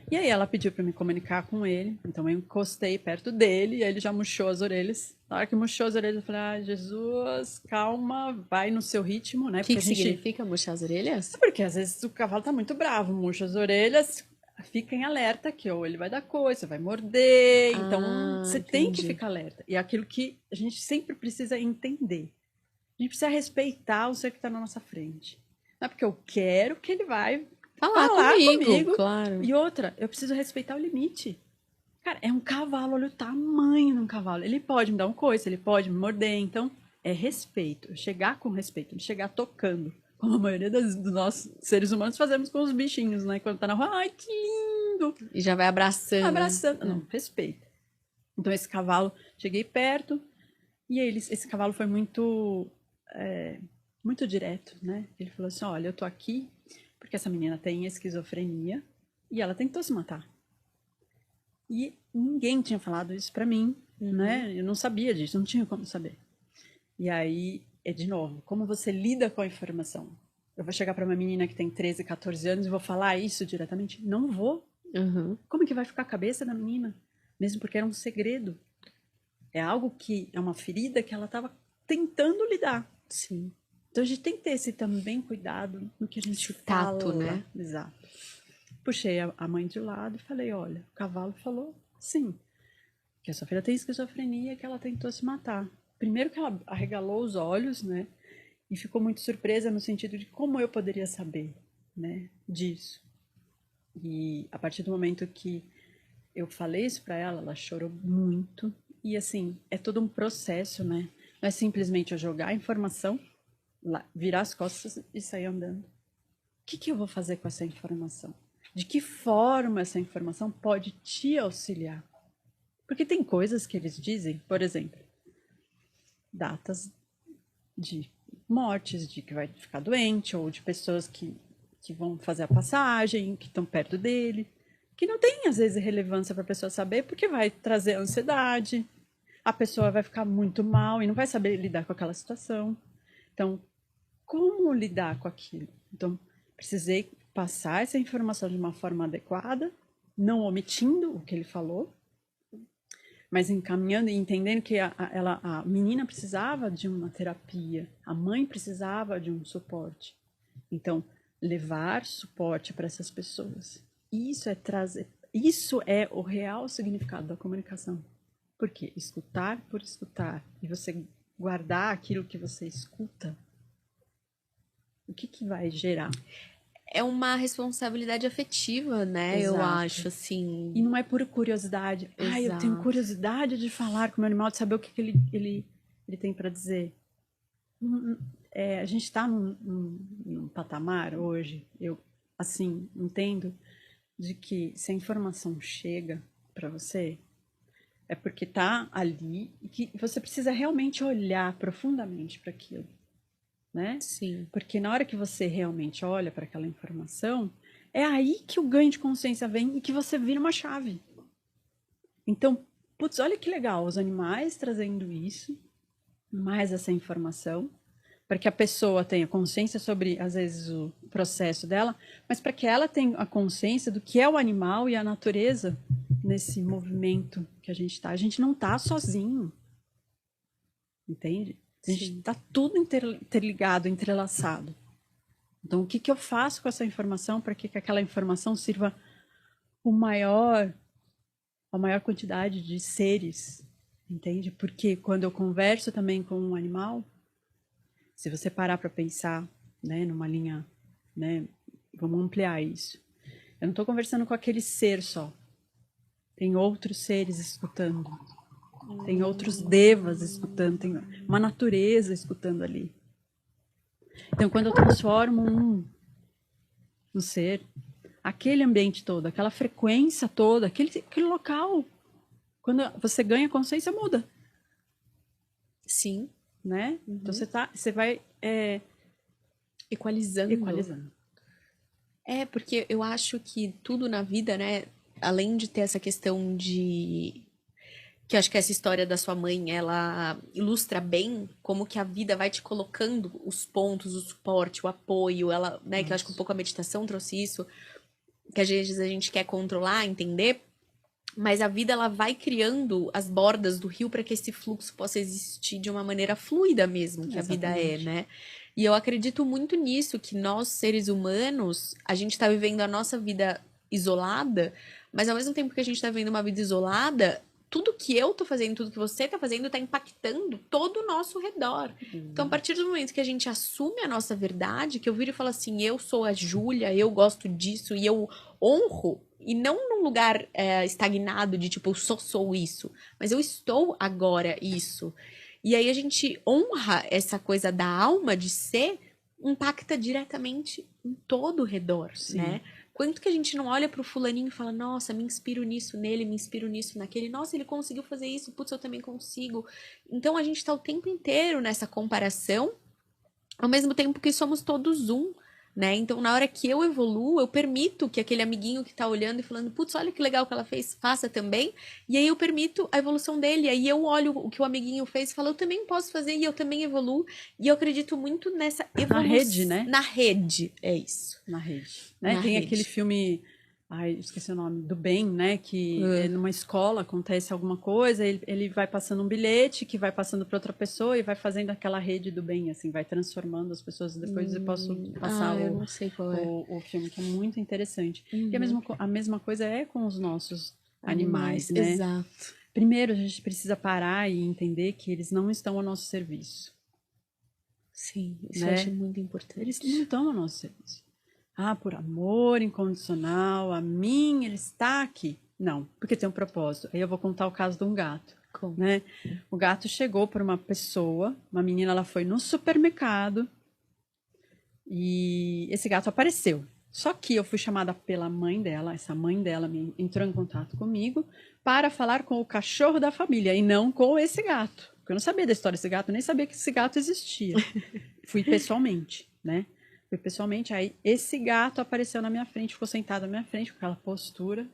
E aí ela pediu para me comunicar com ele, então eu encostei perto dele e aí ele já murchou as orelhas. Na hora que murchou as orelhas, eu falei, Jesus, calma, vai no seu ritmo, né? O que significa murchar as orelhas? Porque às vezes o cavalo tá muito bravo, murcha as orelhas, fica em alerta que ou ele vai dar coisa, vai morder, então você tem que ficar alerta. E é aquilo que a gente sempre precisa entender. A gente precisa respeitar o ser que está na nossa frente. Não é porque eu quero que ele vai falar comigo. Claro. E outra, eu preciso respeitar o limite. Cara, é um cavalo, olha o tamanho de um cavalo. Ele pode me dar um coice, ele pode me morder. Então, é respeito. Chegar com respeito, não chegar tocando. Como a maioria dos nossos seres humanos fazemos com os bichinhos, né? Quando tá na rua, ai, que lindo! E já vai abraçando. Abraçando. Não, respeito. Então, esse cavalo, cheguei perto e esse cavalo foi muito direto, né? Ele falou assim, olha, eu tô aqui porque essa menina tem esquizofrenia e ela tentou se matar. E ninguém tinha falado isso pra mim, né? Eu não sabia disso, não tinha como saber. E aí, de novo, como você lida com a informação? Eu vou chegar pra uma menina que tem 13, 14 anos e vou falar isso diretamente? Não vou. Como que vai ficar a cabeça da menina? mesmo porque era um segredo. É algo que é uma ferida que ela estava tentando lidar. Sim. Então a gente tem que ter esse também cuidado no que a gente fala. Tato, né? Exato. Puxei a mãe de lado e falei, olha, o cavalo falou sim, que a sua filha tem esquizofrenia, que ela tentou se matar. Primeiro que ela arregalou os olhos, né? E ficou muito surpresa no sentido de como eu poderia saber, né, disso. E a partir do momento que eu falei isso para ela, ela chorou muito. E assim, é todo um processo, né? Não é simplesmente eu jogar a informação, virar as costas e sair andando. O que eu vou fazer com essa informação? De que forma essa informação pode te auxiliar? Porque tem coisas que eles dizem, por exemplo, datas de mortes, de que vai ficar doente, ou de pessoas que vão fazer a passagem, que estão perto dele, que não tem, às vezes, relevância para a pessoa saber, porque vai trazer ansiedade, a pessoa vai ficar muito mal e não vai saber lidar com aquela situação. Então, como lidar com aquilo? Então, precisei passar essa informação de uma forma adequada, não omitindo o que ele falou, mas encaminhando e entendendo que a menina precisava de uma terapia, a mãe precisava de um suporte. Então, levar suporte para essas pessoas. Isso é o real significado da comunicação. Por quê? Escutar por escutar. E você guardar aquilo que você escuta, o que vai gerar? É uma responsabilidade afetiva, né? Exato. Eu acho, assim. E não é por curiosidade. Ah, eu tenho curiosidade de falar com o meu animal, de saber o que ele tem para dizer. A gente está num patamar hoje, eu, assim, entendo, de que se a informação chega para você, é porque está ali e que você precisa realmente olhar profundamente para aquilo, né? Sim. Porque na hora que você realmente olha para aquela informação, é aí que o ganho de consciência vem e que você vira uma chave. Então, putz, olha que legal, os animais trazendo isso, mais essa informação, para que a pessoa tenha consciência sobre, às vezes, o processo dela, mas para que ela tenha a consciência do que é o animal e a natureza nesse movimento que a gente está. A gente não está sozinho, entende? A gente está tudo interligado, entrelaçado. Então, o que eu faço com essa informação para que aquela informação sirva a maior quantidade de seres, entende? Porque quando eu converso também com um animal, se você parar para pensar, né, numa linha, né, vamos ampliar isso. Eu não estou conversando com aquele ser só. Tem outros seres escutando. Tem outros devas escutando. Tem uma natureza escutando ali. Então, quando eu transformo um ser, aquele ambiente todo, aquela frequência toda, aquele local, quando você ganha consciência, muda. Sim. Né? Uhum. Então você vai equalizando. Porque eu acho que tudo na vida, né, além de ter essa questão de que eu acho que essa história da sua mãe, ela ilustra bem como que a vida vai te colocando os pontos, o suporte, o apoio, ela, né, que eu acho que um pouco a meditação trouxe isso, que às vezes a gente quer controlar, entender, mas a vida ela vai criando as bordas do rio para que esse fluxo possa existir de uma maneira fluida mesmo, que exatamente. A vida é, né? E eu acredito muito nisso, que nós, seres humanos, a gente está vivendo a nossa vida isolada, mas ao mesmo tempo que a gente está vivendo uma vida isolada, tudo que eu tô fazendo, tudo que você tá fazendo, tá impactando todo o nosso redor. Então, a partir do momento que a gente assume a nossa verdade, que eu viro e falo assim, eu sou a Júlia, eu gosto disso, e eu honro, e não num lugar estagnado de tipo, eu só sou isso, mas eu estou agora isso. E aí a gente honra essa coisa da alma de ser, impacta diretamente em todo o redor, sim, né? Quanto que a gente não olha pro fulaninho e fala, nossa, me inspiro nisso nele, me inspiro nisso naquele, nossa, ele conseguiu fazer isso, putz, eu também consigo. Então a gente tá o tempo inteiro nessa comparação, ao mesmo tempo que somos todos um, né? Então na hora que eu evoluo, eu permito que aquele amiguinho que tá olhando e falando, putz, olha que legal que ela fez, faça também, e aí eu permito a evolução dele, aí eu olho o que o amiguinho fez e falo, eu também posso fazer, e eu também evoluo, e eu acredito muito nessa evolução. Na rede, né? Na rede, é isso. Na rede. Né? Tem aquele filme ai, esqueci o nome, do bem, né? Que numa escola acontece alguma coisa, ele vai passando um bilhete que vai passando para outra pessoa e vai fazendo aquela rede do bem, assim, vai transformando as pessoas. Depois eu posso passar eu não sei qual é. o filme, que é muito interessante. E a mesma coisa é com os nossos animais, né? Exato. Primeiro, a gente precisa parar e entender que eles não estão ao nosso serviço. Sim, isso né? eu acho muito importante. Eles não estão ao nosso serviço. Ah, por amor incondicional a mim, ele está aqui. Não, porque tem um propósito. Aí eu vou contar o caso de um gato. Como? Né? O gato chegou por uma pessoa, uma menina, ela foi no supermercado e esse gato apareceu. Só que eu fui chamada pela mãe dela, essa mãe dela entrou em contato comigo para falar com o cachorro da família e não com esse gato. Porque eu não sabia da história desse gato, nem sabia que esse gato existia. Fui pessoalmente, né? Fui pessoalmente, aí esse gato apareceu na minha frente, ficou sentado na minha frente com aquela postura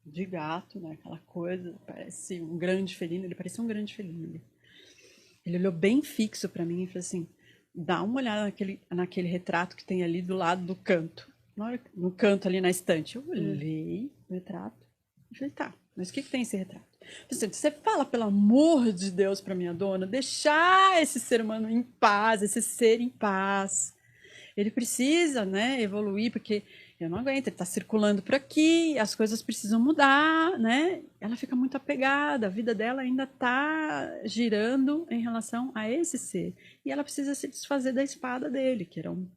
de gato, né? Aquela coisa, parece um grande felino, ele parecia um grande felino. Ele olhou bem fixo para mim e falou assim, dá uma olhada naquele retrato que tem ali do lado do canto. No canto ali na estante. Eu olhei o retrato e falei, tá, mas o que tem esse retrato? Você fala, pelo amor de Deus, para minha dona, deixar esse ser humano em paz, esse ser em paz. Ele precisa, né, evoluir, porque eu não aguento, ele está circulando por aqui, as coisas precisam mudar, né? Ela fica muito apegada, a vida dela ainda está girando em relação a esse ser. E ela precisa se desfazer da espada dele, que era um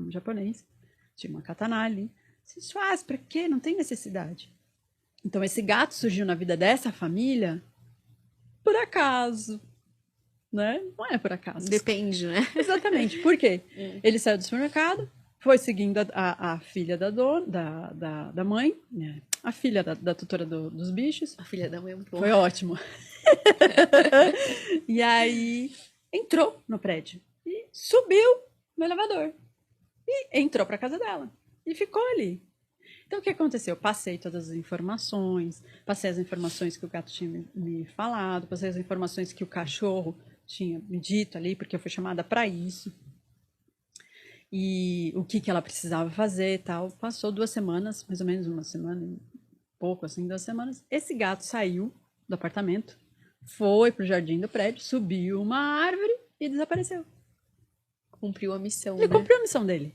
japonês, tinha uma katana ali. Se desfaz, para quê? Não tem necessidade. Então esse gato surgiu na vida dessa família por acaso, né? Não é por acaso. Depende, né? Exatamente. Por quê? Ele saiu do supermercado, foi seguindo a filha da dona, da mãe, né? A filha da tutora dos bichos. A filha da mãe é muito boa. Foi ótimo. E aí entrou no prédio e subiu no elevador e entrou para casa dela e ficou ali. Então, o que aconteceu? Eu passei todas as informações, passei as informações que o gato tinha me falado, passei as informações que o cachorro tinha me dito ali, porque eu fui chamada para isso. E o que ela precisava fazer e tal. Passou 2 semanas, mais ou menos uma semana, pouco assim, 2 semanas. Esse gato saiu do apartamento, foi pro jardim do prédio, subiu uma árvore e desapareceu. Cumpriu a missão, Ele né? cumpriu a missão dele.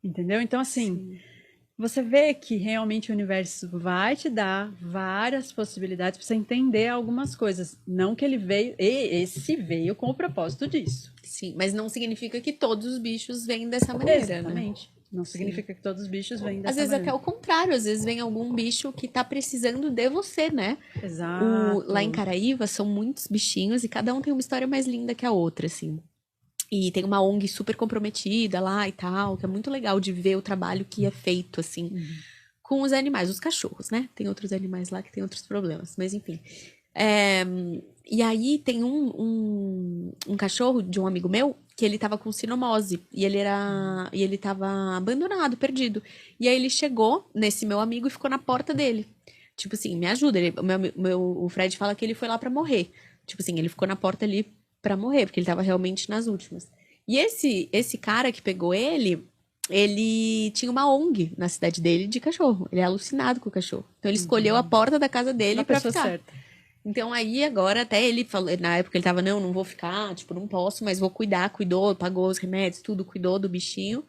Entendeu? Então, assim... Sim. Você vê que realmente o universo vai te dar várias possibilidades para você entender algumas coisas. Não que ele veio, esse veio com o propósito disso. Sim, mas não significa que todos os bichos vêm dessa maneira, Exatamente. né? Não significa que todos os bichos vêm dessa Às vezes maneira. até o contrário, às vezes vem algum bicho que tá precisando de você, né? Exato. Lá em Caraíva são muitos bichinhos e cada um tem uma história mais linda que a outra, assim. E tem uma ONG super comprometida lá e tal, que é muito legal de ver o trabalho que é feito, assim, com os animais, os cachorros, né? Tem outros animais lá que tem outros problemas, mas enfim. E aí tem um cachorro de um amigo meu que ele tava com sinomose e ele tava abandonado, perdido. E aí ele chegou nesse meu amigo e ficou na porta dele. Tipo assim, me ajuda. O Fred fala que ele foi lá pra morrer. Tipo assim, ele ficou na porta ali pra morrer, porque ele tava realmente nas últimas. E esse cara que pegou ele tinha uma ONG na cidade dele de cachorro. Ele é alucinado com o cachorro. Então ele escolheu a porta da casa dele pra pessoa ficar. certa. Então aí agora até ele falou, na época ele tava, não vou ficar, tipo, não posso, mas vou cuidar, cuidou, pagou os remédios, tudo, cuidou do bichinho.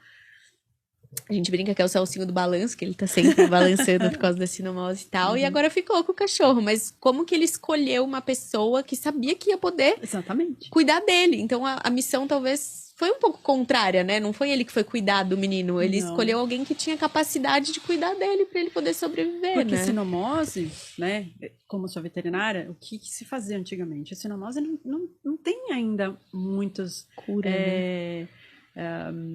A gente brinca que é o Celcinho do balanço, que ele tá sempre balançando por causa da sinomose e tal. E agora ficou com o cachorro. Mas como que ele escolheu uma pessoa que sabia que ia poder Exatamente. cuidar dele? Então a missão talvez foi um pouco contrária, né? Não foi ele que foi cuidar do menino. Ele escolheu alguém que tinha capacidade de cuidar dele pra ele poder sobreviver, porque né? sinomose, né? Como sou veterinária, o que se fazia antigamente? A sinomose não tem ainda muitos... Cura, né?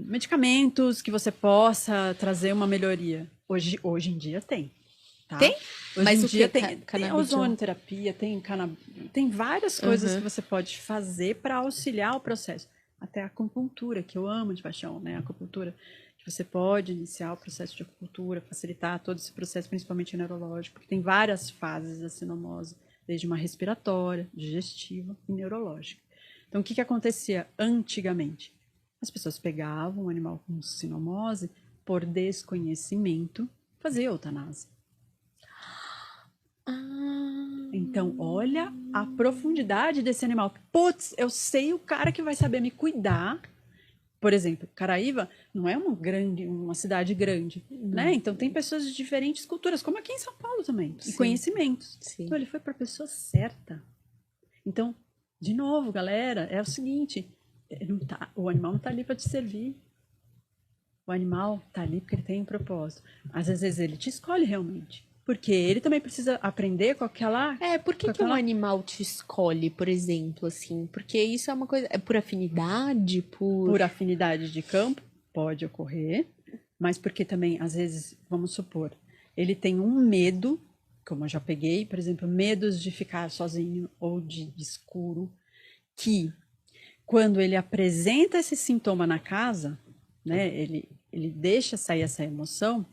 medicamentos que você possa trazer uma melhoria. Hoje em dia tem. Tá? Tem? Hoje Mas em o dia quê? tem ozonoterapia, tem várias coisas que você pode fazer para auxiliar o processo. Até a acupuntura, que eu amo de paixão, né? A acupuntura, que você pode iniciar o processo de acupuntura, facilitar todo esse processo, principalmente neurológico, porque tem várias fases da sinomose, desde uma respiratória, digestiva e neurológica. Então, o que acontecia antigamente? As pessoas pegavam o animal com sinomose por desconhecimento, fazer eutanásia. Ah. Então, olha a profundidade desse animal. Putz, eu sei o cara que vai saber me cuidar. Por exemplo, Caraíva não é uma cidade grande, né? Então tem pessoas de diferentes culturas, como aqui em São Paulo também, e conhecimentos. Sim. Então ele foi para a pessoa certa. Então, de novo, galera, é o seguinte, o animal não está ali para te servir. O animal está ali porque ele tem um propósito. Às vezes ele te escolhe realmente. Porque ele também precisa aprender com aquela... Por que um animal te escolhe, por exemplo, assim? Porque isso é uma coisa... É por afinidade? Por afinidade de campo, pode ocorrer. Mas porque também, às vezes, vamos supor, ele tem um medo, como eu já peguei, por exemplo, medos de ficar sozinho ou de escuro, que quando ele apresenta esse sintoma na casa, né, ele deixa sair essa emoção,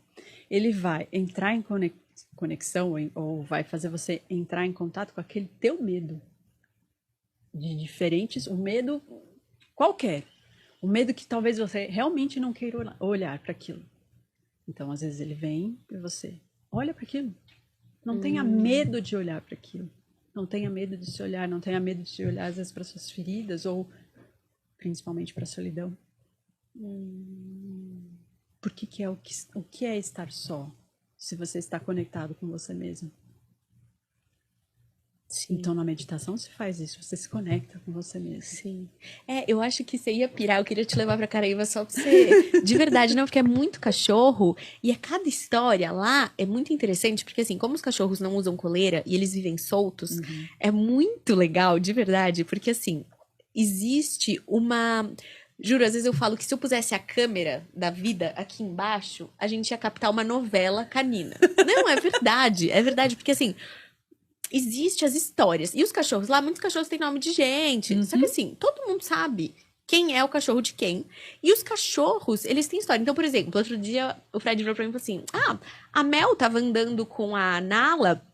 ele vai entrar em conexão ou vai fazer você entrar em contato com aquele teu medo de diferentes, um medo qualquer, um medo que talvez você realmente não queira olhar para aquilo. Então, às vezes ele vem e você olha para aquilo. Não tenha medo de olhar para aquilo. Não tenha medo de se olhar, não tenha medo de se olhar às vezes para suas feridas ou principalmente para a solidão. Porque o que é estar só? Se você está conectado com você mesmo. Sim. Então, na meditação se faz isso, você se conecta com você mesmo. Sim. Eu acho que você ia pirar, eu queria te levar pra Caraíva só pra você... De verdade, não, porque é muito cachorro, e cada história lá é muito interessante, porque assim, como os cachorros não usam coleira e eles vivem soltos, é muito legal, de verdade, porque assim, existe uma... Juro, às vezes eu falo que se eu pusesse a câmera da vida aqui embaixo, a gente ia captar uma novela canina. Não, é verdade, porque assim... Existe as histórias. E os cachorros lá, muitos cachorros têm nome de gente. Só que assim, todo mundo sabe quem é o cachorro de quem. E os cachorros, eles têm história. Então, por exemplo, outro dia o Fred virou pra mim e falou assim: a Mel tava andando com a Nala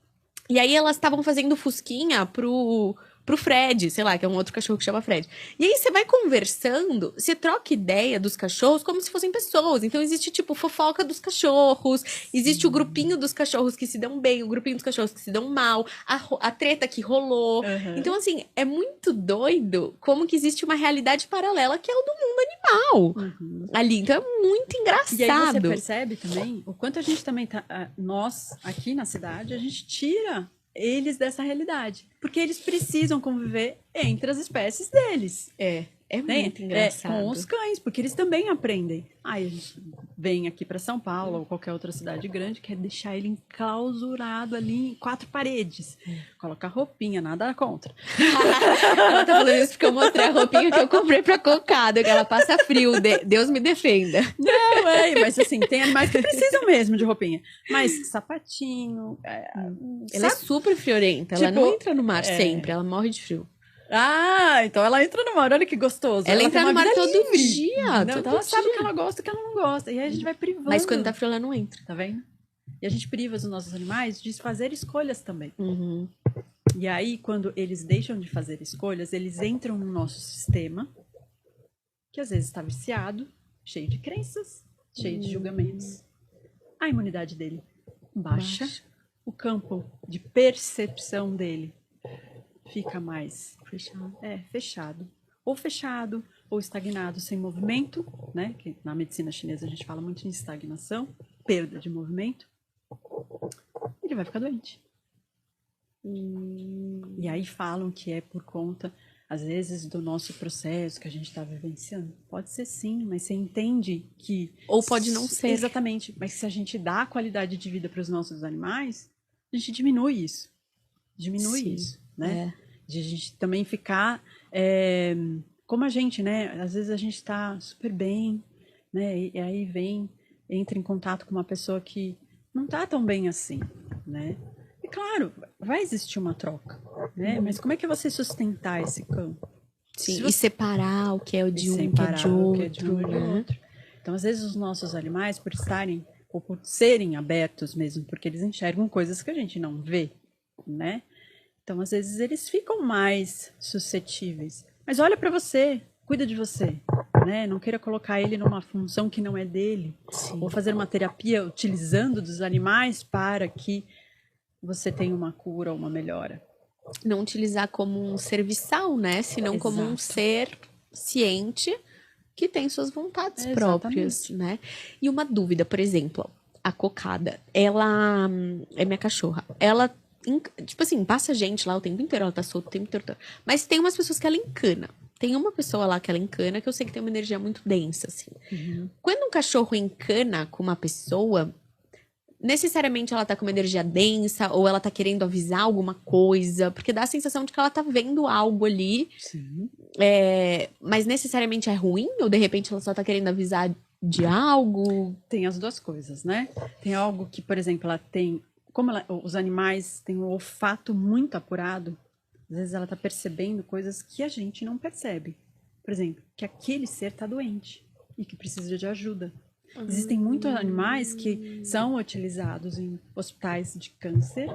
e aí elas estavam fazendo fusquinha pro Fred, sei lá, que é um outro cachorro que chama Fred. E aí você vai conversando, você troca ideia dos cachorros como se fossem pessoas. Então existe, tipo, fofoca dos cachorros, existe o grupinho dos cachorros que se dão bem, o grupinho dos cachorros que se dão mal, a treta que rolou. Então, assim, é muito doido como que existe uma realidade paralela que é o do mundo animal ali. Então é muito engraçado. E aí você percebe também o quanto a gente também tá... Nós, aqui na cidade, a gente tira eles dessa realidade. Porque eles precisam conviver entre as espécies deles. É muito engraçado. Com os cães, porque eles também aprendem. Aí a gente vem aqui para São Paulo ou qualquer outra cidade grande, quer deixar ele enclausurado ali em 4 paredes. Colocar roupinha, nada contra. Ela tá falando isso porque eu mostrei a roupinha que eu comprei pra Cocada, que ela passa frio. Deus me defenda. Não, mas assim, tem animais que precisam mesmo de roupinha. Mas sapatinho... Ela é super friorenta, ela não entra no mar sempre, ela morre de frio. Então ela entra no mar, olha que gostoso. Ela entra no mar todo dia. Então ela sabe o que ela gosta e o que ela não gosta. E aí a gente vai privando. Mas quando tá frio, ela não entra. Tá vendo? E a gente priva os nossos animais de fazer escolhas também. E aí, quando eles deixam de fazer escolhas, eles entram no nosso sistema, que às vezes está viciado, cheio de crenças, cheio de julgamentos. A imunidade dele baixa. O campo de percepção dele fica mais fechado. Ou fechado, ou estagnado, sem movimento, né? Que na medicina chinesa a gente fala muito em estagnação, perda de movimento. Ele vai ficar doente. E aí falam que é por conta, às vezes, do nosso processo que a gente está vivenciando. Pode ser sim, mas você entende que... Ou pode não ser. Exatamente. Mas se a gente dá qualidade de vida para os nossos animais, a gente diminui isso. Isso, né? De a gente também ficar como a gente, né? Às vezes a gente está super bem, né? E aí entra em contato com uma pessoa que não está tão bem assim, né? E claro, vai existir uma troca, né? Mas como é que você sustentar esse campo? Sim, e separar o que é de um, o que é de outro. Então, às vezes os nossos animais, por estarem ou por serem abertos mesmo, porque eles enxergam coisas que a gente não vê, né? Então, às vezes, eles ficam mais suscetíveis. Mas olha para você, cuida de você. né? Não queira colocar ele numa função que não é dele. Sim. Ou fazer uma terapia utilizando dos animais para que você tenha uma cura ou uma melhora. Não utilizar como um serviçal, né? Senão como um Exato. ser ciente que tem suas vontades próprias, Exatamente. né? E uma dúvida, por exemplo, a cocada, ela é minha cachorra. Ela, tipo assim, passa gente lá o tempo inteiro, ela tá solta o tempo inteiro. Mas tem umas pessoas que ela encana. Tem uma pessoa lá que ela encana que eu sei que tem uma energia muito densa, assim. Quando um cachorro encana com uma pessoa, necessariamente ela tá com uma energia densa ou ela tá querendo avisar alguma coisa, porque dá a sensação de que ela tá vendo algo ali, Sim. mas necessariamente é ruim ou de repente ela só tá querendo avisar de algo? Tem as duas coisas, né? Tem algo que, por exemplo, ela tem... Como os animais têm um olfato muito apurado, às vezes ela tá percebendo coisas que a gente não percebe. Por exemplo, que aquele ser tá doente e que precisa de ajuda. Existem muitos animais que são utilizados em hospitais de câncer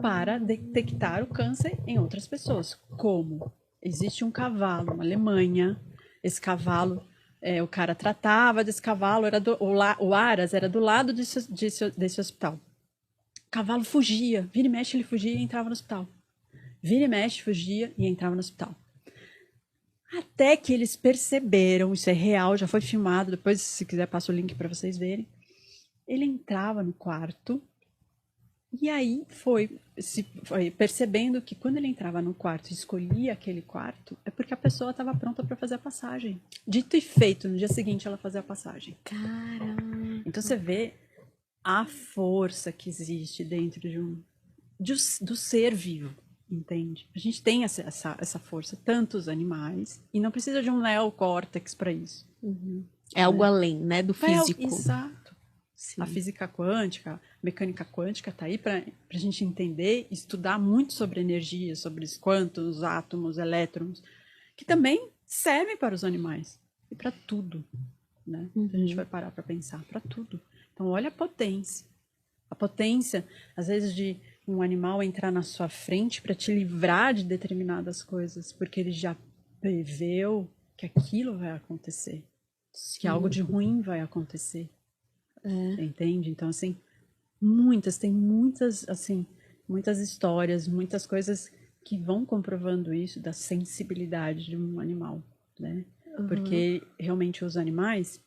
para detectar o câncer em outras pessoas. Como? Existe um cavalo na Alemanha, esse cavalo, o cara tratava desse cavalo, o Aras era do lado desse hospital. O cavalo fugia, vira e mexe ele fugia e entrava no hospital. Vira e mexe, fugia e entrava no hospital. Até que eles perceberam, isso é real, já foi filmado, depois se quiser passo o link para vocês verem. Ele entrava no quarto e aí foi percebendo que quando ele entrava no quarto e escolhia aquele quarto, é porque a pessoa estava pronta para fazer a passagem. Dito e feito, no dia seguinte ela fazia a passagem. Caramba. Então você vê a força que existe dentro do ser vivo. Entende? A gente tem essa força, tantos animais, e não precisa de um neocórtex para isso. É algo além, né, do físico. Exato. Sim. A física quântica, a mecânica quântica está aí para a gente entender, estudar muito sobre energia, sobre os quântos, átomos, elétrons, que também servem para os animais e para tudo, né? A gente vai parar para pensar, para tudo. Então, olha a potência. A potência, às vezes, de um animal entrar na sua frente para te livrar de determinadas coisas, porque ele já preveu que aquilo vai acontecer, que algo de ruim vai acontecer. Entende? Então, assim, tem muitas, assim, muitas histórias, muitas coisas que vão comprovando isso, da sensibilidade de um animal, né? Porque realmente os animais,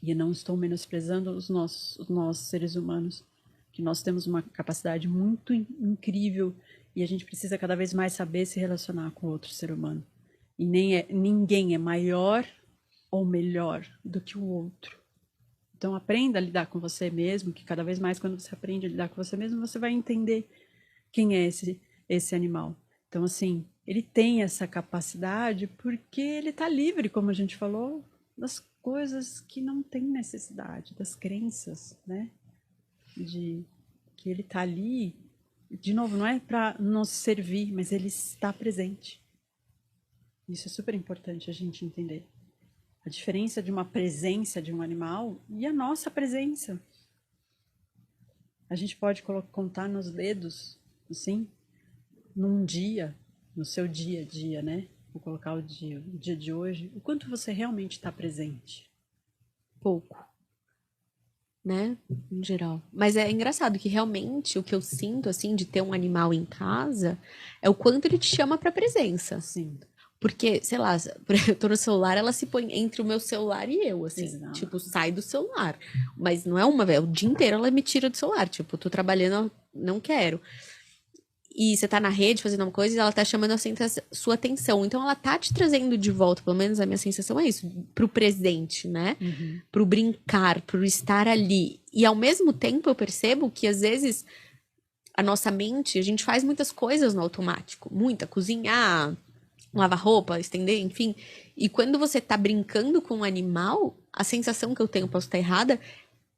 e eu não estou menosprezando os nossos seres humanos, que nós temos uma capacidade muito incrível e a gente precisa cada vez mais saber se relacionar com outro ser humano. E ninguém é maior ou melhor do que o outro. Então aprenda a lidar com você mesmo, que cada vez mais quando você aprende a lidar com você mesmo, você vai entender quem é esse animal. Então, assim, ele tem essa capacidade porque ele está livre, como a gente falou, das coisas que não tem necessidade, das crenças, né? De que ele está ali, de novo, não é para nos servir, mas ele está presente. Isso é super importante a gente entender. A diferença de uma presença de um animal e a nossa presença. A gente pode contar nos dedos, assim, num dia, no seu dia a dia, né? Vou colocar o dia de hoje, o quanto você realmente está presente. Pouco, né, em geral. Mas é engraçado que realmente o que eu sinto, assim, de ter um animal em casa é o quanto ele te chama pra presença. Sim. Porque, sei lá, eu tô no celular, ela se põe entre o meu celular e eu, assim. Exato. Tipo, sai do celular. Mas não é uma vez, o dia inteiro ela me tira do celular. Tipo, tô trabalhando, não quero. E você tá na rede fazendo uma coisa e ela tá chamando a sua atenção. Então ela tá te trazendo de volta, pelo menos a minha sensação é isso, pro presente, né? Pro brincar, pro estar ali. E ao mesmo tempo eu percebo que às vezes a nossa mente, a gente faz muitas coisas no automático. Muita, cozinhar, lavar roupa, estender, enfim. E quando você tá brincando com um animal, a sensação que eu tenho, posso estar errada,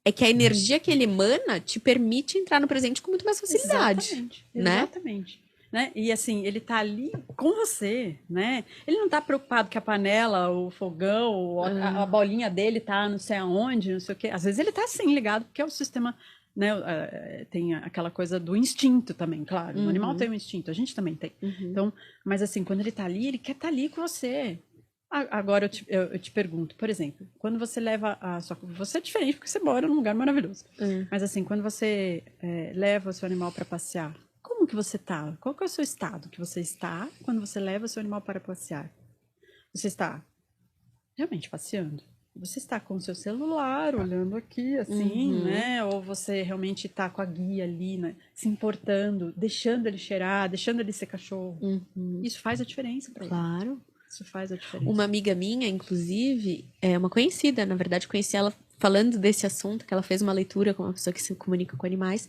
é que a energia que ele emana te permite entrar no presente com muito mais facilidade. Exatamente. Né? Exatamente. Né? E assim, ele tá ali com você, né? Ele não tá preocupado que a panela, o fogão, a bolinha dele tá não sei aonde, não sei o quê. Às vezes ele tá assim ligado, porque é o sistema, né? Tem aquela coisa do instinto também, claro. O animal tem um instinto, a gente também tem. Então, mas assim, quando ele tá ali, ele quer estar ali com você. Agora eu te pergunto, por exemplo, quando você leva a sua... Você é diferente porque você mora num lugar maravilhoso. Mas assim, quando você leva o seu animal para passear, como que você tá? Qual que é o seu estado que você está quando você leva o seu animal para passear? Você está realmente passeando? Você está com o seu celular, olhando aqui, assim, né? Ou você realmente está com a guia ali, né? Se importando, deixando ele cheirar, deixando ele ser cachorro. Isso faz a diferença para ele. Claro. Isso faz a diferença. Uma amiga minha, inclusive, é uma conhecida, na verdade, conheci ela falando desse assunto, que ela fez uma leitura com uma pessoa que se comunica com animais,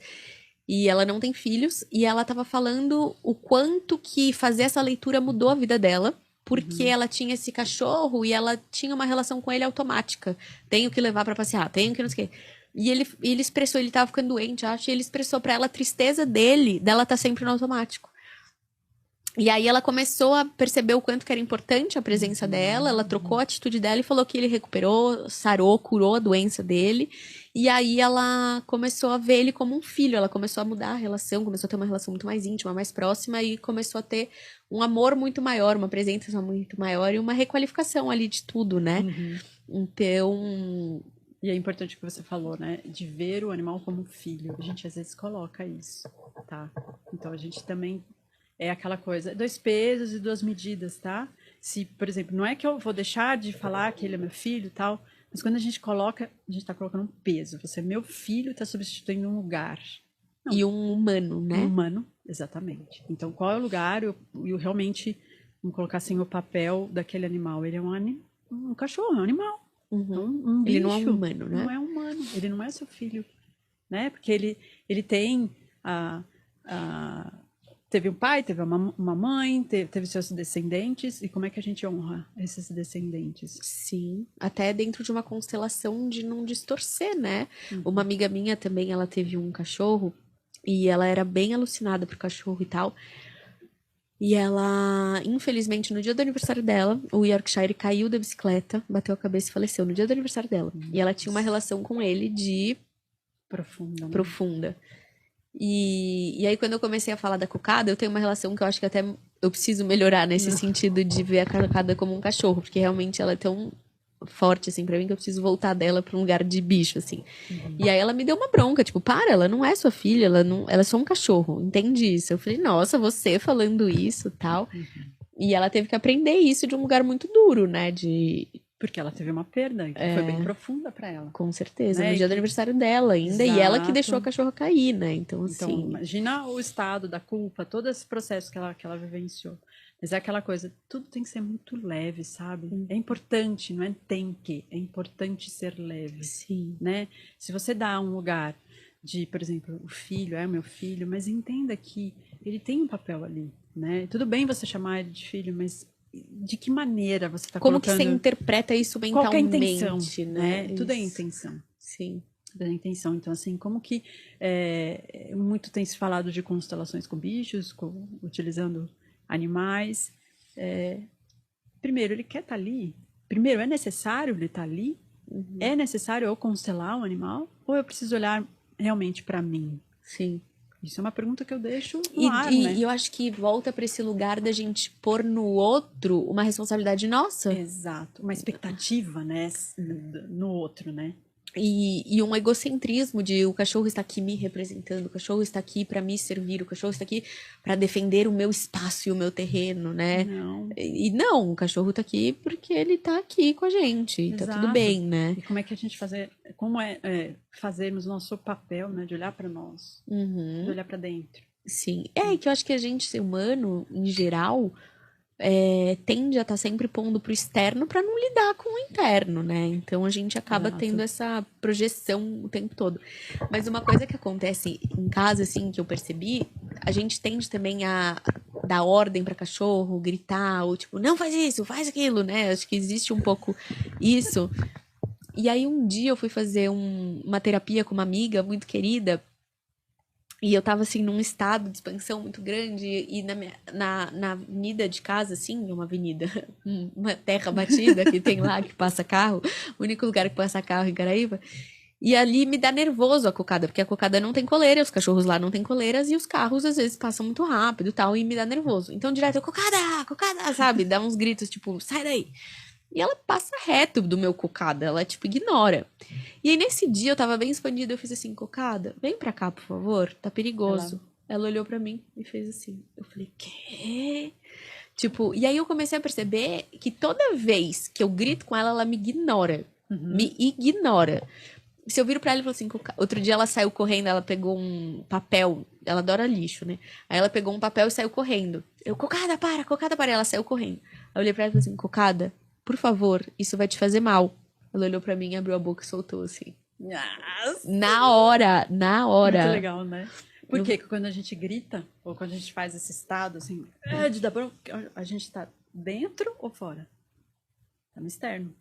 e ela não tem filhos, e ela estava falando o quanto que fazer essa leitura mudou a vida dela, porque ela tinha esse cachorro e ela tinha uma relação com ele automática. Tenho que levar para passear, tenho que não sei o quê. E ele expressou, ele tava ficando doente, acho, e ele expressou para ela a tristeza dela tá sempre no automático. E aí ela começou a perceber o quanto que era importante a presença dela, ela trocou a atitude dela e falou que ele recuperou, sarou, curou a doença dele. E aí ela começou a ver ele como um filho, ela começou a mudar a relação, começou a ter uma relação muito mais íntima, mais próxima e começou a ter um amor muito maior, uma presença muito maior e uma requalificação ali de tudo, né? Então... E é importante o que você falou, né? De ver o animal como filho. A gente às vezes coloca isso, tá? Então a gente também... É aquela coisa, 2 pesos e 2 medidas, tá? Se, por exemplo, não é que eu vou deixar de falar que ele é meu filho e tal, mas quando a gente coloca, a gente tá colocando um peso. Você é meu filho, tá substituindo um lugar. Não. E um humano, né? Um humano, exatamente. Então, qual é o lugar? Eu realmente, vamos colocar assim, o papel daquele animal. Ele é um cachorro, é um animal. Um bicho. Ele não é um humano, né? Não é humano, ele não é seu filho, né? Porque ele tem teve um pai, teve uma mãe, teve seus descendentes. E como é que a gente honra esses descendentes? Sim, até dentro de uma constelação de não distorcer, né? Uma amiga minha também, ela teve um cachorro e ela era bem alucinada pro cachorro e tal. E ela, infelizmente, no dia do aniversário dela, o Yorkshire caiu da bicicleta, bateu a cabeça e faleceu no dia do aniversário dela. E ela tinha uma relação com ele de... Profunda. E aí, quando eu comecei a falar da cocada, eu tenho uma relação que eu acho que até eu preciso melhorar nesse sentido de ver a cocada como um cachorro, porque realmente ela é tão forte, assim, pra mim, que eu preciso voltar dela pra um lugar de bicho, assim. E aí ela me deu uma bronca, tipo, ela não é sua filha, ela é só um cachorro, entende isso? Eu falei, nossa, você falando isso, tal. E ela teve que aprender isso de um lugar muito duro, né, Porque ela teve uma perda que foi bem profunda pra ela. Com certeza, né? no dia do aniversário dela ainda. Exato. E ela que deixou a cachorra cair, né? Então, assim... imagina o estado da culpa, todo esse processo que ela vivenciou. Mas é aquela coisa, tudo tem que ser muito leve, sabe? É importante, não é tem que, é importante ser leve. Sim. Né? Se você dá um lugar de, por exemplo, o filho é o meu filho, mas entenda que ele tem um papel ali, né? Tudo bem você chamar ele de filho, mas de que maneira você está colocando... Como que você interpreta isso mentalmente, qual que é a intenção, né? Tudo é intenção. Sim. Da intenção. Então, assim, como que muito tem se falado de constelações com bichos, utilizando animais. Primeiro, ele quer estar ali? Primeiro, é necessário ele estar ali? É necessário eu constelar um animal? Ou eu preciso olhar realmente para mim? Sim. Isso é uma pergunta que eu deixo no ar, né? E eu acho que volta para esse lugar da gente pôr no outro uma responsabilidade nossa. Exato. Uma expectativa, né? No outro, né? E um egocentrismo de o cachorro está aqui me representando, o cachorro está aqui para me servir, o cachorro está aqui para defender o meu espaço e o meu terreno, né? Não. E não, o cachorro está aqui porque ele está aqui com a gente, e tá tudo bem, né? E como é que a gente fazermos nosso papel, né? De olhar para nós, de olhar para dentro. Sim, que eu acho que a gente, ser humano, em geral... tende a estar sempre pondo pro externo para não lidar com o interno, né? Então a gente acaba tendo essa projeção o tempo todo. Mas uma coisa que acontece em casa, assim, que eu percebi, a gente tende também a dar ordem para cachorro, gritar, ou tipo, não faz isso, faz aquilo, né? Acho que existe um pouco isso. E aí um dia eu fui fazer uma terapia com uma amiga muito querida. E eu tava, assim, num estado de expansão muito grande. E na avenida de casa, assim, uma avenida, uma terra batida que tem lá, que passa carro. O único lugar que passa carro em Caraíba. E ali me dá nervoso a cocada, porque a cocada não tem coleira, os cachorros lá não tem coleiras. E os carros, às vezes, passam muito rápido e tal, e me dá nervoso. Então, direto, cocada, cocada, sabe? Dá uns gritos, tipo, sai daí. E ela passa reto do meu cocada, ela, tipo, ignora. E aí, nesse dia, eu tava bem expandida, eu fiz assim, cocada, vem pra cá, por favor, tá perigoso. Ela olhou pra mim e fez assim. Eu falei, quê? Tipo, e aí eu comecei a perceber que toda vez que eu grito com ela, ela me ignora. Me ignora. Se eu viro pra ela e falo assim, outro dia ela saiu correndo, ela pegou um papel, ela adora lixo, né? Aí ela pegou um papel e saiu correndo. Eu, cocada, para. Ela saiu correndo. Aí eu olhei pra ela e falei assim, cocada, por favor, isso vai te fazer mal. Ela olhou pra mim, abriu a boca e soltou assim. Nossa. Na hora. Muito legal, né? Porque quando a gente grita, ou quando a gente faz esse estado, assim, de dar bronca, a gente tá dentro ou fora? Tá no externo.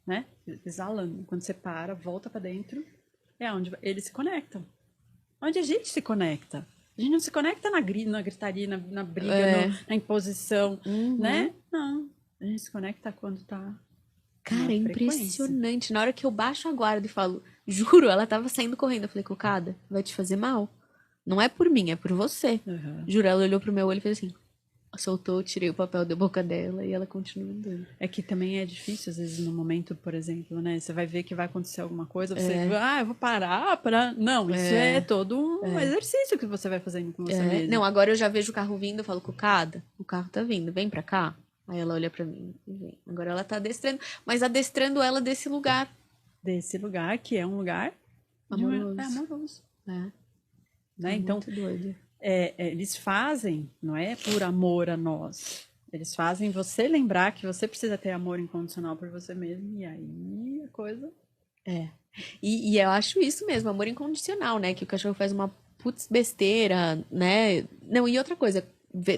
Né? Exalando. Quando você para, volta pra dentro, é onde eles se conectam. Onde a gente se conecta. A gente não se conecta na gritaria, na briga, na imposição, né? Não. A gente se conecta quando tá. Cara, é impressionante. Na hora que eu baixo a guarda e falo, juro, ela tava saindo correndo. Eu falei, cocada, vai te fazer mal. Não é por mim, é por você. Juro, ela olhou pro meu olho e fez assim. Soltou, tirei o papel da boca dela e ela continua andando. É que também é difícil, às vezes, no momento, por exemplo, né? Você vai ver que vai acontecer alguma coisa, você, eu vou parar para. Não, isso é todo um exercício que você vai fazendo com você mesmo. Não, agora eu já vejo o carro vindo, eu falo, cocada, o carro tá vindo, vem pra cá. Aí ela olha pra mim e vem. Agora ela tá adestrando, mas adestrando ela desse lugar. Desse lugar, que é um lugar amoroso. Amoroso. Né? Então, muito doido. Eles fazem, não é por amor a nós. Eles fazem você lembrar que você precisa ter amor incondicional por você mesmo. E aí a coisa. E eu acho isso mesmo, amor incondicional, né? Que o cachorro faz uma putz besteira, né? Não, e outra coisa,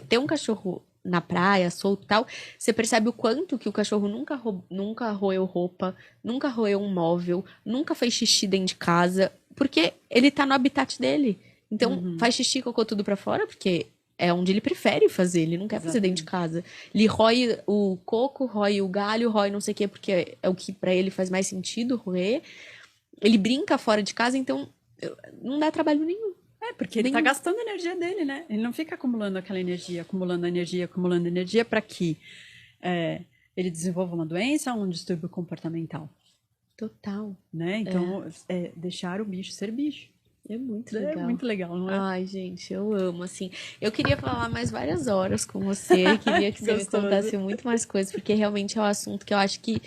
ter um cachorro na praia, solto e tal, você percebe o quanto que o cachorro nunca roeu roupa, nunca roeu um móvel, nunca fez xixi dentro de casa, porque ele tá no habitat dele. Então, faz xixi e cocô tudo pra fora, porque é onde ele prefere fazer, ele não quer fazer dentro de casa. Ele rói o coco, rói o galho, rói não sei o quê, porque é o que pra ele faz mais sentido roer. Ele brinca fora de casa, então não dá trabalho nenhum. Porque ele tá gastando a energia dele, né? Ele não fica acumulando aquela energia, acumulando energia para que ele desenvolva uma doença ou um distúrbio comportamental. Total. Né? Então, deixar o bicho ser bicho. É muito legal. É muito legal, não é? Ai, gente, eu amo, assim. Eu queria falar mais várias horas com você. Queria que você me contasse muito mais coisas, porque realmente é um assunto que eu acho que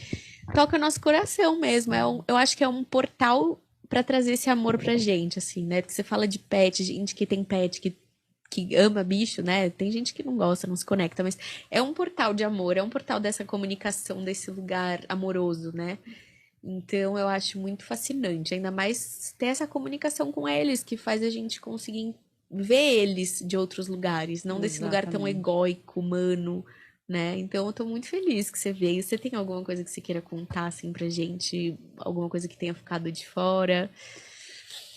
toca o nosso coração mesmo. Eu acho que é um portal para trazer esse amor pra gente, assim, né? Porque você fala de pet, gente que tem pet, que ama bicho, né? Tem gente que não gosta, não se conecta, mas é um portal de amor, é um portal dessa comunicação, desse lugar amoroso, né? Então eu acho muito fascinante, ainda mais ter essa comunicação com eles, que faz a gente conseguir ver eles de outros lugares, não desse lugar tão egóico, humano, né? Então eu tô muito feliz que você veio. Você tem alguma coisa que você queira contar, assim, pra gente? Alguma coisa que tenha ficado de fora?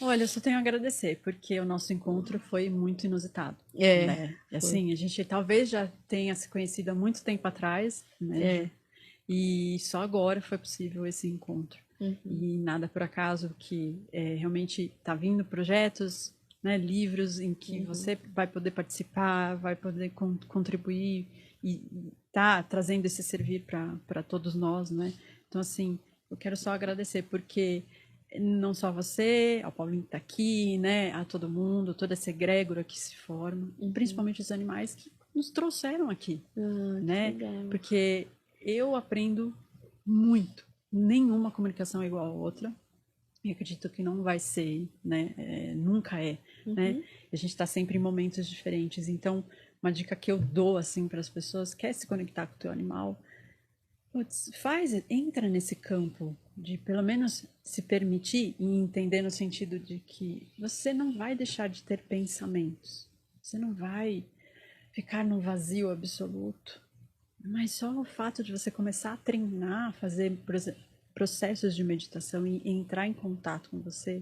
Olha, eu só tenho a agradecer, porque o nosso encontro foi muito inusitado. Né? Assim, a gente talvez já tenha se conhecido há muito tempo atrás, né? E só agora foi possível esse encontro. E nada por acaso, que realmente está vindo projetos, né, livros em que você vai poder participar, vai poder contribuir e tá trazendo esse servir para todos nós, né? Então, assim, eu quero só agradecer, porque não só você, ao Paulinho que está aqui, né, a todo mundo, toda essa egrégora que se forma, principalmente os animais que nos trouxeram aqui, né? Porque eu aprendo muito. Nenhuma comunicação é igual a outra. E acredito que não vai ser, né? Nunca é, né? A gente está sempre em momentos diferentes. Então, uma dica que eu dou assim para as pessoas: quer se conectar com o teu animal? Putz, entra nesse campo de pelo menos se permitir e entender no sentido de que você não vai deixar de ter pensamentos. Você não vai ficar num vazio absoluto. Mas só o fato de você começar a treinar, fazer processos de meditação e entrar em contato com você,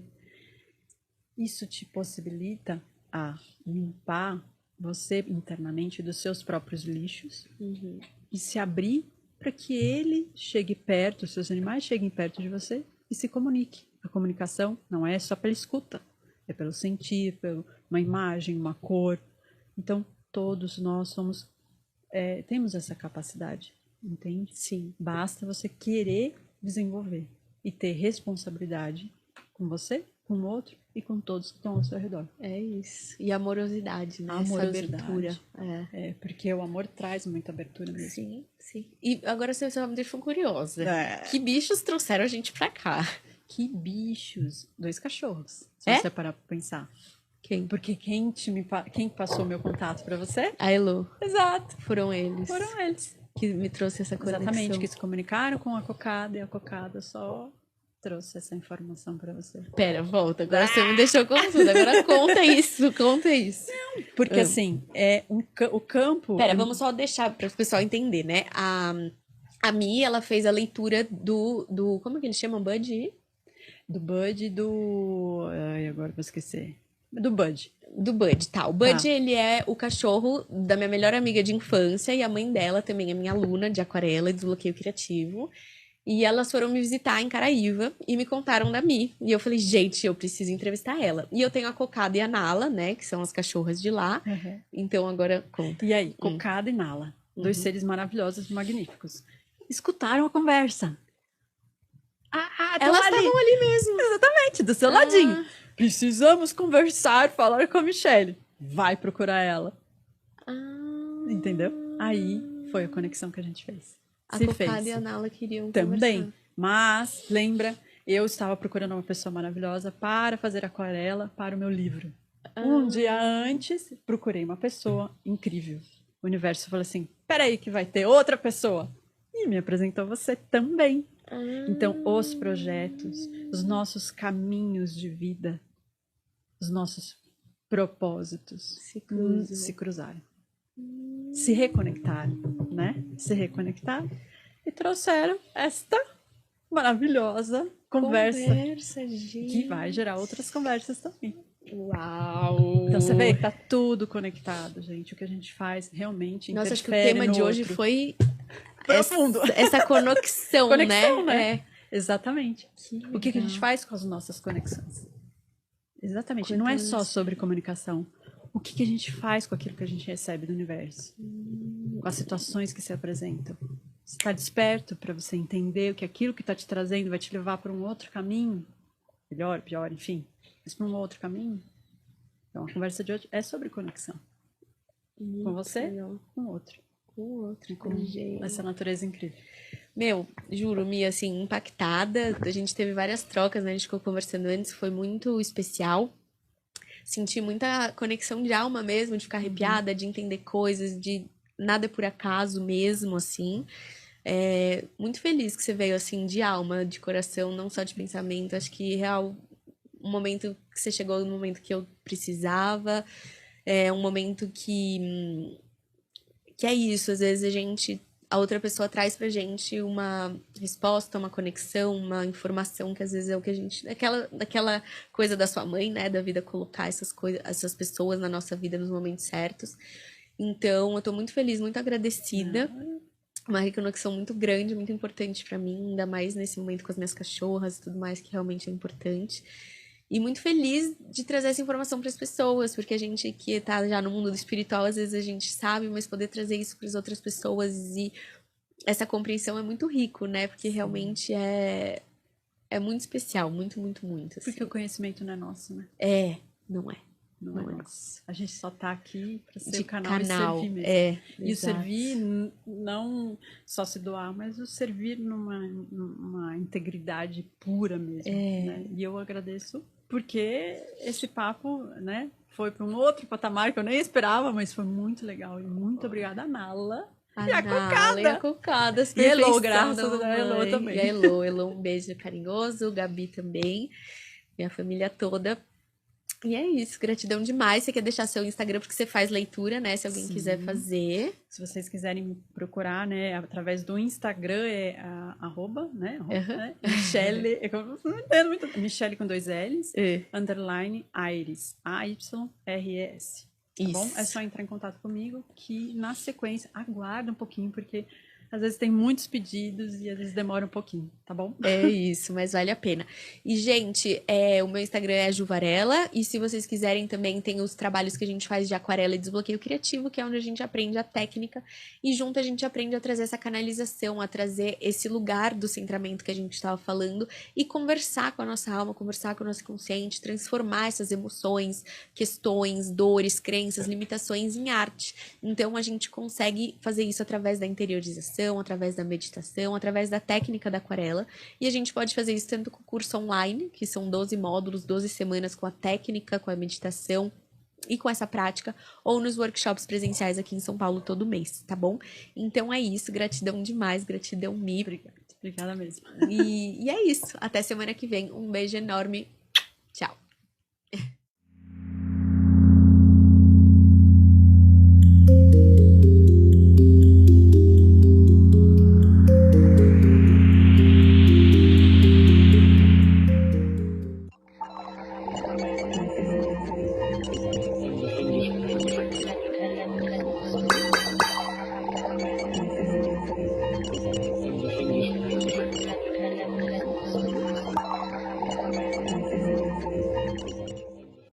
isso te possibilita a limpar você internamente dos seus próprios lixos e se abrir para que ele chegue perto, os seus animais cheguem perto de você e se comunique. A comunicação não é só pela escuta, é pelo sentir, pela uma imagem, uma cor. Então, todos nós temos essa capacidade entende? Sim. Basta você querer desenvolver e ter responsabilidade com você, com o outro e com todos que estão ao seu redor. É isso. E amorosidade, né? Amorosidade. Essa abertura. É, porque o amor traz muita abertura mesmo. Sim, sim. E agora você só me deixou curiosa. É. Que bichos trouxeram a gente pra cá? Que bichos! 2 cachorros. Se É? você parar pra pensar. Quem? Porque quem passou meu contato pra você? A Elo. Exato. Foram eles. Foram eles. Que me trouxe essa conexão. Exatamente, que se comunicaram com a cocada e a cocada só trouxe essa informação pra você. Pera, volta. Agora você me deixou confusa. Agora conta isso, conta isso. Porque assim, o campo... Pera, vamos só deixar para o pessoal entender, né? A Mi, ela fez a leitura do como que eles chamam? Bud? Do Bud e do... Ai, agora vou esquecer. Do Bud. Do Bud, tá. O Bud, Tá. ele é o cachorro da minha melhor amiga de infância e a mãe dela também é minha aluna de aquarela e desbloqueio criativo. E elas foram me visitar em Caraíva e me contaram da Mi. E eu falei, gente, eu preciso entrevistar ela. E eu tenho a Cocada e a Nala, né? Que são as cachorras de lá. Uhum. Então agora conta. E aí, Cocada e Nala. 2 Uhum. seres maravilhosos e magníficos. Escutaram a conversa. Tão Elas ali. estavam ali mesmo. Exatamente, do seu ladinho. Precisamos conversar, falar com a Michelle. Vai procurar ela. Entendeu? Aí foi a conexão que a gente fez. A Se Cocada fez. e a Nala queriam Também. conversar. Mas, lembra, eu estava procurando uma pessoa maravilhosa para fazer aquarela para o meu livro. Um dia antes, procurei uma pessoa incrível. O universo falou assim, peraí que vai ter outra pessoa. E me apresentou você também. Então, os projetos, os nossos caminhos de vida, os nossos propósitos se cruzaram. Se reconectaram, né? Se reconectaram e trouxeram esta maravilhosa conversa gente. que vai gerar outras conversas também. Uau! Então você vê que tá tudo conectado, gente. O que a gente faz realmente interfere. Nossa, acho que o tema no de hoje outro. foi Profundo. essa conexão, né? É. Exatamente. O que a gente faz com as nossas conexões? Exatamente. Não é só sobre comunicação. O que a gente faz com aquilo que a gente recebe do universo? Com as situações que se apresentam? Você está desperto para você entender que aquilo que está te trazendo vai te levar para um outro caminho? Melhor, pior, enfim. Mas para um outro caminho? Então, a conversa de hoje é sobre conexão. Com você, com o outro. Com o outro, com essa natureza incrível. Meu, juro, Mia, assim, impactada. A gente teve várias trocas, né? A gente ficou conversando antes, foi muito especial. Senti muita conexão de alma mesmo, de ficar arrepiada, de entender coisas, de nada é por acaso mesmo, assim. Muito feliz que você veio, assim, de alma, de coração, não só de pensamento. Acho que, real, um momento que você chegou no momento que eu precisava. É um momento que é isso, às vezes a outra pessoa traz pra gente uma resposta, uma conexão, uma informação que às vezes é o que a gente, daquela coisa da sua mãe, né, da vida colocar essas pessoas na nossa vida nos momentos certos. Então, eu tô muito feliz, muito agradecida. Uma reconexão muito grande, muito importante pra mim, ainda mais nesse momento com as minhas cachorras e tudo mais, que realmente é importante. E muito feliz de trazer essa informação para as pessoas, porque a gente que tá já no mundo do espiritual, às vezes a gente sabe, mas poder trazer isso para as outras pessoas e essa compreensão é muito rico, né? Porque realmente é muito especial, muito, muito, muito. Assim. Porque o conhecimento não é nosso, né? Não é. Não é nosso. A gente só tá aqui para ser de o canal e servir mesmo. E exato. o servir não só se doar, mas o servir numa integridade pura mesmo. Né? E eu agradeço porque esse papo, né, foi para um outro patamar que eu nem esperava, mas foi muito legal. E muito obrigada a Nala. A e a Cocada. E a Cocada. E a Elo, graças a Elo também. E a Elo, um beijo carinhoso. Gabi também. Minha família toda. E é isso, gratidão demais. Você quer deixar seu Instagram porque você faz leitura, né? Se alguém quiser fazer. Se vocês quiserem me procurar, né? Através do Instagram é @, né? né? Michelle, não entendo muito. Michelle com 2 L's, _ Ayres, AYRES. Tá bom? É só entrar em contato comigo que na sequência, aguarda um pouquinho, porque Às vezes tem muitos pedidos e às vezes demora um pouquinho, tá bom? É isso, mas vale a pena. E, gente, o meu Instagram é Juvarela. E se vocês quiserem também, tem os trabalhos que a gente faz de aquarela e desbloqueio criativo, que é onde a gente aprende a técnica. E junto a gente aprende a trazer essa canalização, a trazer esse lugar do centramento que a gente estava falando e conversar com a nossa alma, conversar com o nosso consciente, transformar essas emoções, questões, dores, crenças, limitações em arte. Então, a gente consegue fazer isso através da interiorização, através da meditação, através da técnica da aquarela. E a gente pode fazer isso tanto com o curso online, que são 12 módulos, 12 semanas com a técnica, com a meditação e com essa prática, ou nos workshops presenciais aqui em São Paulo todo mês, tá bom? Então é isso, gratidão demais, gratidão Mi. Obrigada mesmo. E é isso, até semana que vem. Um beijo enorme.